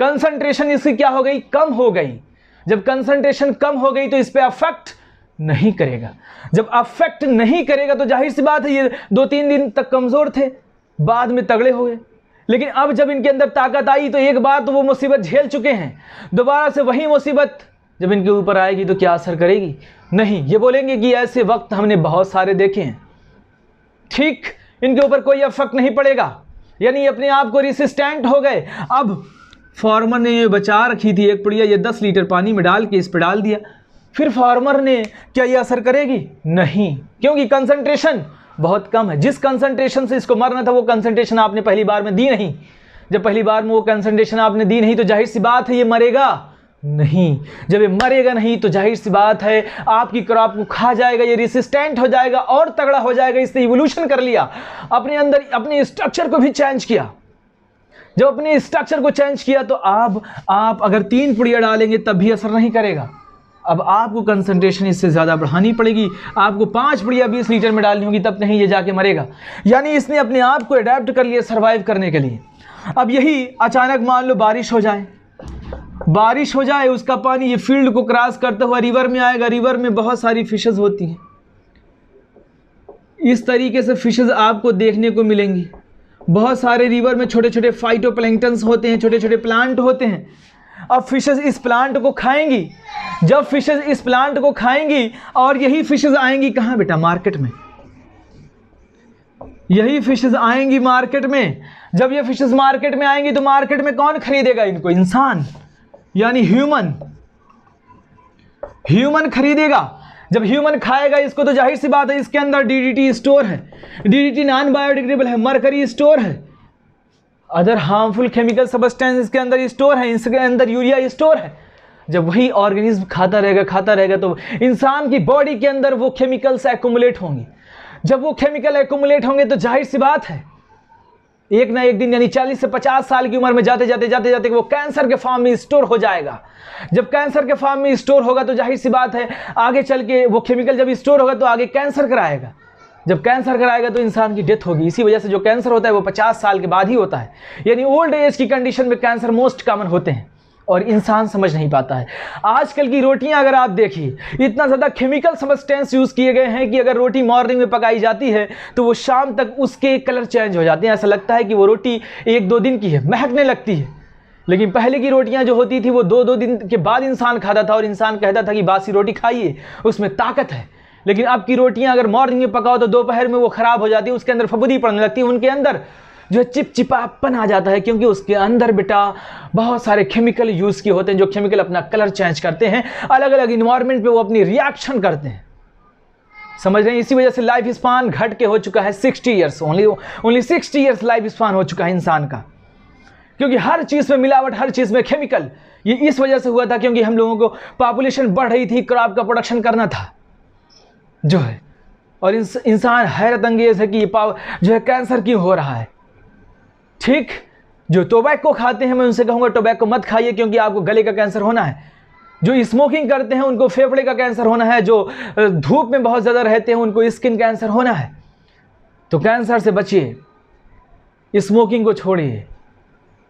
कंसंट्रेशन इसकी क्या हो गई, कम हो गई। जब कंसंट्रेशन कम हो गई तो इस पे अफेक्ट नहीं करेगा। जब अफेक्ट नहीं करेगा तो जाहिर सी बात है ये 2-3 दिन तक कमज़ोर थे, बाद में तगड़े हो गए। लेकिन अब जब इनके अंदर ताकत आई तो एक बार तो वो मुसीबत झेल चुके हैं, दोबारा से वही मुसीबत जब इनके ऊपर आएगी तो क्या असर करेगी, नहीं। ये बोलेंगे कि ऐसे वक्त हमने बहुत सारे देखे हैं। ठीक, इनके ऊपर कोई अफेक्ट नहीं पड़ेगा, यानी अपने आप को रेसिस्टेंट हो गए। अब फार्मर ने ये बचा रखी थी 1 पुड़िया, ये 10 लीटर पानी में डाल के इस पर डाल दिया। फिर फार्मर ने, क्या ये असर करेगी, नहीं, क्योंकि कंसंट्रेशन बहुत कम है। जिस कंसंट्रेशन से इसको मरना था वो कंसंट्रेशन आपने पहली बार में दी नहीं। जब पहली बार में वो कंसंट्रेशन आपने दी नहीं तो जाहिर सी बात है ये मरेगा नहीं। जब ये मरेगा नहीं तो जाहिर सी बात है आपकी क्रॉप को खा जाएगा, ये रेसिस्टेंट हो जाएगा और तगड़ा हो जाएगा। इसने इवोल्यूशन कर लिया, अपने अंदर अपने स्ट्रक्चर को भी चेंज किया। जब अपने स्ट्रक्चर को चेंज किया तो आप अगर 3 पुड़िया डालेंगे तब भी असर नहीं करेगा। अब आपको कंसंट्रेशन इससे ज़्यादा बढ़ानी पड़ेगी, आपको 5 पुड़िया 20 लीटर में डालनी होगी, तब कहीं ये जाके मरेगा। यानी इसने अपने आप को अडेप्ट कर लिया सर्वाइव करने के लिए। अब यही अचानक मान लो बारिश हो जाए, उसका पानी ये फील्ड को क्रॉस करता हुआ रिवर में आएगा। रिवर में बहुत सारी फिशेस होती हैं, इस तरीके से फिशेस आपको देखने को मिलेंगी। बहुत सारे रिवर में छोटे छोटे फाइटोप्लैंक्टन्स होते हैं, छोटे छोटे प्लांट होते हैं। अब फिशेस इस प्लांट को खाएंगी। जब फिशेस इस प्लांट को खाएंगी और यही फिशेस आएंगी कहाँ बेटा, मार्केट में। यही फिशेस आएंगी मार्केट में। जब ये फिशेस मार्केट में आएंगी तो मार्केट में कौन खरीदेगा इनको, इंसान, यानी ह्यूमन खरीदेगा। जब ह्यूमन खाएगा इसको तो जाहिर सी बात है इसके अंदर डीडीटी स्टोर है, डीडीटी नॉन बायोडिग्रेडेबल है, मरकरी स्टोर है, अदर हार्मफुल केमिकल सब्सटेंस इसके अंदर स्टोर है, इसके अंदर यूरिया स्टोर है। जब वही ऑर्गेनिज्म खाता रहेगा तो इंसान की बॉडी के अंदर वो केमिकल्स एक्युमुलेट होंगे। जब वो केमिकल एक्युमुलेट होंगे तो जाहिर सी बात है एक ना एक दिन, यानी 40 से 50 साल की उम्र में जाते जाते वो कैंसर के फॉर्म में स्टोर हो जाएगा। जब कैंसर के फॉर्म में स्टोर होगा तो जाहिर सी बात है आगे चल के वो केमिकल जब स्टोर होगा तो आगे कैंसर कराएगा। जब कैंसर कराएगा तो इंसान की डेथ होगी। इसी वजह से जो कैंसर होता है वो 50 साल के बाद ही होता है, यानी ओल्ड एज की कंडीशन में कैंसर मोस्ट कॉमन होते हैं और इंसान समझ नहीं पाता है। आजकल की रोटियां अगर आप देखिए, इतना ज़्यादा केमिकल सब्सटेंस यूज़ किए गए हैं कि अगर रोटी मॉर्निंग में पकाई जाती है तो वो शाम तक उसके कलर चेंज हो जाते हैं। ऐसा लगता है कि वो रोटी 1-2 दिन की है, महकने लगती है। लेकिन पहले की रोटियां जो होती थी वो 2-2 दिन के बाद इंसान खाता था और इंसान कहता था कि बासी रोटी खाइए, उसमें ताकत है। लेकिन अब की रोटियां अगर मॉर्निंग में पकाओ तो दोपहर में वो ख़राब हो जाती है, उसके अंदर फफूंदी पड़ने लगती है, उनके अंदर जो है चिपचिपापन आ जाता है, क्योंकि उसके अंदर बेटा बहुत सारे केमिकल यूज़ किए होते हैं, जो केमिकल अपना कलर चेंज करते हैं, अलग अलग इन्वायरमेंट पे वो अपनी रिएक्शन करते हैं। समझ रहे हैं? इसी वजह से लाइफ स्पान घट के हो चुका है 60 years, only 60 years life span हो चुका है इंसान का, क्योंकि हर चीज़ में मिलावट, हर चीज़ में केमिकल। ये इस वजह से हुआ था क्योंकि हम लोगों को पॉपुलेशन बढ़ रही थी, क्रॉप का प्रोडक्शन करना था जो है, और इंसान हैरत अंगेज है कि ये जो है कैंसर क्यों हो रहा है। ठीक, जो टोबैको खाते हैं मैं उनसे कहूँगा टोबैको मत खाइए, क्योंकि आपको गले का कैंसर होना है। जो स्मोकिंग करते हैं उनको फेफड़े का कैंसर होना है, जो धूप में बहुत ज़्यादा रहते हैं उनको स्किन कैंसर होना है। तो कैंसर से बचिए, स्मोकिंग को छोड़िए।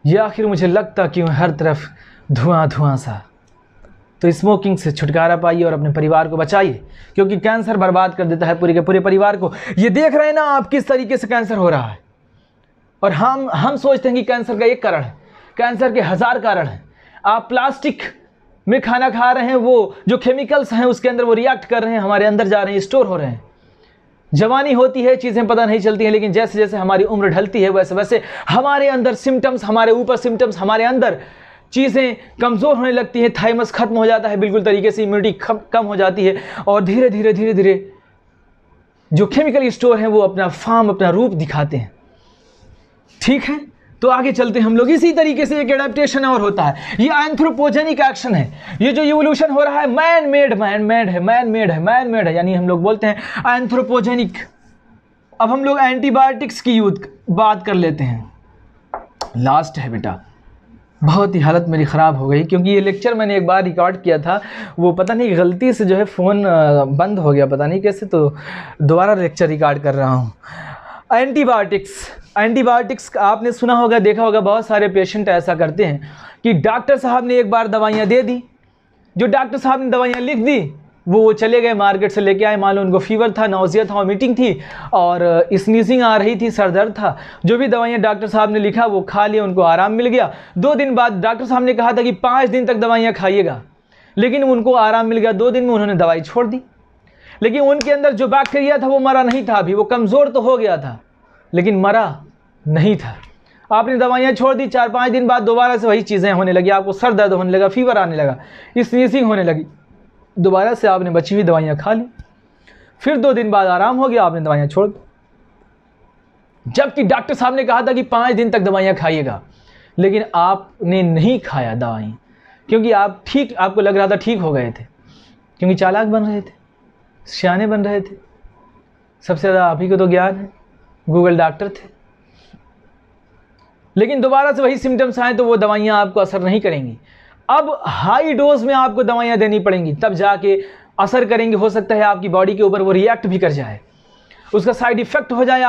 ये आखिर मुझे लगता क्यों हर तरफ धुआं धुआं सा। तो स्मोकिंग से छुटकारा पाइए और अपने परिवार को बचाइए, क्योंकि कैंसर बर्बाद कर देता है पूरे के पूरे परिवार को। ये देख रहे हैं ना आप किस तरीके से कैंसर हो रहा है, और हम सोचते हैं कि कैंसर का एक कारण है, कैंसर के 1000 कारण हैं। आप प्लास्टिक में खाना खा रहे हैं, वो जो केमिकल्स हैं उसके अंदर वो रिएक्ट कर रहे हैं, हमारे अंदर जा रहे हैं, स्टोर हो रहे हैं। जवानी होती है, चीज़ें पता नहीं चलती हैं, लेकिन जैसे जैसे हमारी उम्र ढलती है वैसे वैसे हमारे अंदर सिम्टम्स, हमारे ऊपर सिम्टम्स, हमारे अंदर चीज़ें कमज़ोर होने लगती हैं। थाइमस खत्म हो जाता है बिल्कुल तरीके से, इम्यूनिटी कम हो जाती है, और धीरे धीरे धीरे धीरे जो केमिकल स्टोर हैं वो अपना फॉर्म, अपना रूप दिखाते हैं। ठीक है, तो आगे चलते हैं हम लोग। इसी तरीके से एक एडेप्टेशन और होता है, ये एंथ्रोपोजेनिक एक्शन है। ये जो इवोल्यूशन हो रहा है मैन मेड है, यानी हम लोग बोलते हैं एंथ्रोपोजेनिक। अब हम लोग एंटीबायोटिक्स की बात कर लेते हैं। लास्ट है बेटा, बहुत ही हालत मेरी ख़राब हो गई, क्योंकि ये लेक्चर मैंने एक बार रिकॉर्ड किया था, वो पता नहीं गलती से जो है फ़ोन बंद हो गया, पता नहीं कैसे, तो दोबारा लेक्चर रिकॉर्ड कर रहा हूँ। एंटीबायोटिक्स आपने सुना होगा, देखा होगा, बहुत सारे पेशेंट ऐसा करते हैं कि डॉक्टर साहब ने एक बार दवाइयाँ दे दी, जो डॉक्टर साहब ने दवाइयाँ लिख दी वो चले गए मार्केट से लेके आए, मान लो उनको फीवर था, नौजिया था, वॉमिटिंग थी और स्नीजिंग आ रही थी, सर दर्द था। जो भी दवाइयाँ डॉक्टर साहब ने लिखा वो खा लिया, उनको आराम मिल गया। 2 दिन बाद डॉक्टर साहब ने कहा था कि 5 दिन तक दवाइयाँ खाइएगा, लेकिन उनको आराम मिल गया। 2 दिन में उन्होंने दवाई छोड़ दी, लेकिन उनके अंदर जो बैक्टीरिया था वो मरा नहीं था, अभी वो कमज़ोर तो हो गया था लेकिन मरा नहीं था। आपने दवाइयाँ छोड़ दी, 4-5 दिन बाद दोबारा से वही चीज़ें होने लगी, आपको सर दर्द होने लगा, फीवर आने लगा, स्नीजिंग होने लगी, दोबारा से आपने बची हुई दवाइयाँ खा ली, फिर 2 दिन बाद आराम हो गया, आपने दवाइयाँ छोड़ दी। जबकि डॉक्टर साहब ने कहा था कि 5 दिन तक दवाइयाँ खाइएगा, लेकिन आपने नहीं खाया दवाई, क्योंकि आपको लग रहा था ठीक हो गए थे, क्योंकि चालाक बन रहे थे, सियाने बन रहे थे। सबसे ज़्यादा आप ही को तो ज्ञान है, गूगल डॉक्टर थे। लेकिन दोबारा से वही सिम्टम्स आए तो वो दवाइयाँ आपको असर नहीं करेंगी। अब हाई डोज में आपको दवाइयाँ देनी पड़ेंगी, तब जाके असर करेंगी। हो सकता है आपकी बॉडी के ऊपर वो रिएक्ट भी कर जाए, उसका साइड इफ़ेक्ट हो जाए,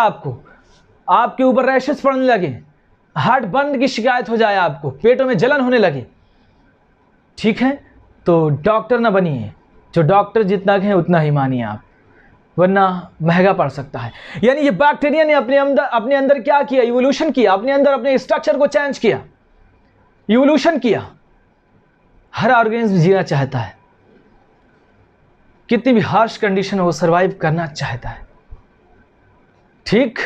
आपके ऊपर रैशेस पड़ने लगे, हार्ट बर्न की शिकायत हो जाए, आपको पेटों में जलन होने लगे। ठीक है, तो डॉक्टर ना बनिए, जो डॉक्टर जितना कहें उतना ही मानिए आप, वरना महंगा पड़ सकता है। यानी ये बैक्टीरिया ने अपने अंदर क्या किया, इवोल्यूशन किया, अपने अंदर अपने स्ट्रक्चर को चेंज किया, इवोल्यूशन किया। हर ऑर्गेनिज्म जीना चाहता है, कितनी भी हार्श कंडीशन हो सर्वाइव करना चाहता है। ठीक,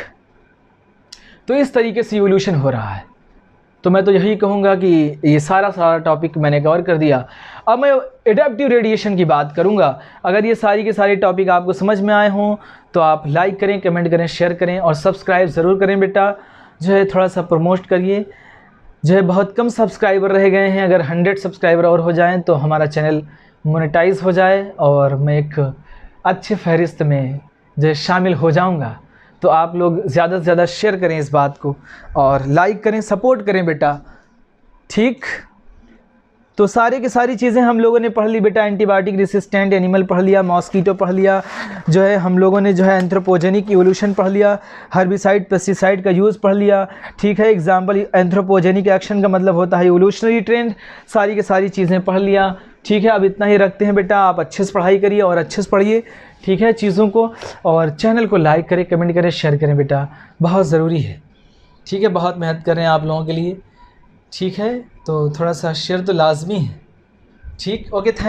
तो इस तरीके से इवोल्यूशन हो रहा है। तो मैं तो यही कहूँगा कि ये सारा टॉपिक मैंने कवर कर दिया। अब मैं एडेप्टिव रेडिएशन की बात करूँगा। अगर ये सारी के सारे टॉपिक आपको समझ में आए हों तो आप लाइक करें, कमेंट करें, शेयर करें और सब्सक्राइब ज़रूर करें बेटा। जो है थोड़ा सा प्रमोट करिए, जो है बहुत कम सब्सक्राइबर रह गए हैं। अगर 100 सब्सक्राइबर और हो जाएं तो हमारा चैनल मोनेटाइज हो जाए और मैं एक अच्छे फहरिस्त में जो है शामिल हो जाऊँगा। तो आप लोग ज़्यादा से ज़्यादा शेयर करें इस बात को और लाइक करें, सपोर्ट करें बेटा। ठीक, तो सारी की सारी चीज़ें हम लोगों ने पढ़ ली बेटा। एंटीबायोटिक रेसिस्टेंट एनिमल पढ़ लिया, मॉस्कीटो पढ़ लिया, जो है हम लोगों ने जो है एंथ्रोपोजेनिक इवोल्यूशन पढ़ लिया, हर्बिसाइड पेस्टिसाइड का यूज़ पढ़ लिया। ठीक है, एग्जाम्पल एंथ्रोपोजेनिक एक्शन का मतलब होता है इवोल्यूशनरी ट्रेंड। सारी की सारी चीज़ें पढ़ लिया। ठीक है, अब इतना ही रखते हैं बेटा। आप अच्छे से पढ़ाई करिए और अच्छे से पढ़िए, ठीक है, चीज़ों को, और चैनल को लाइक करें, कमेंट करें, शेयर करें बेटा, बहुत ज़रूरी है। ठीक है, बहुत मेहनत कर रहे हैं आप लोगों के लिए। ठीक है, तो थोड़ा सा शेयर तो लाजमी है। ठीक, ओके, थैंक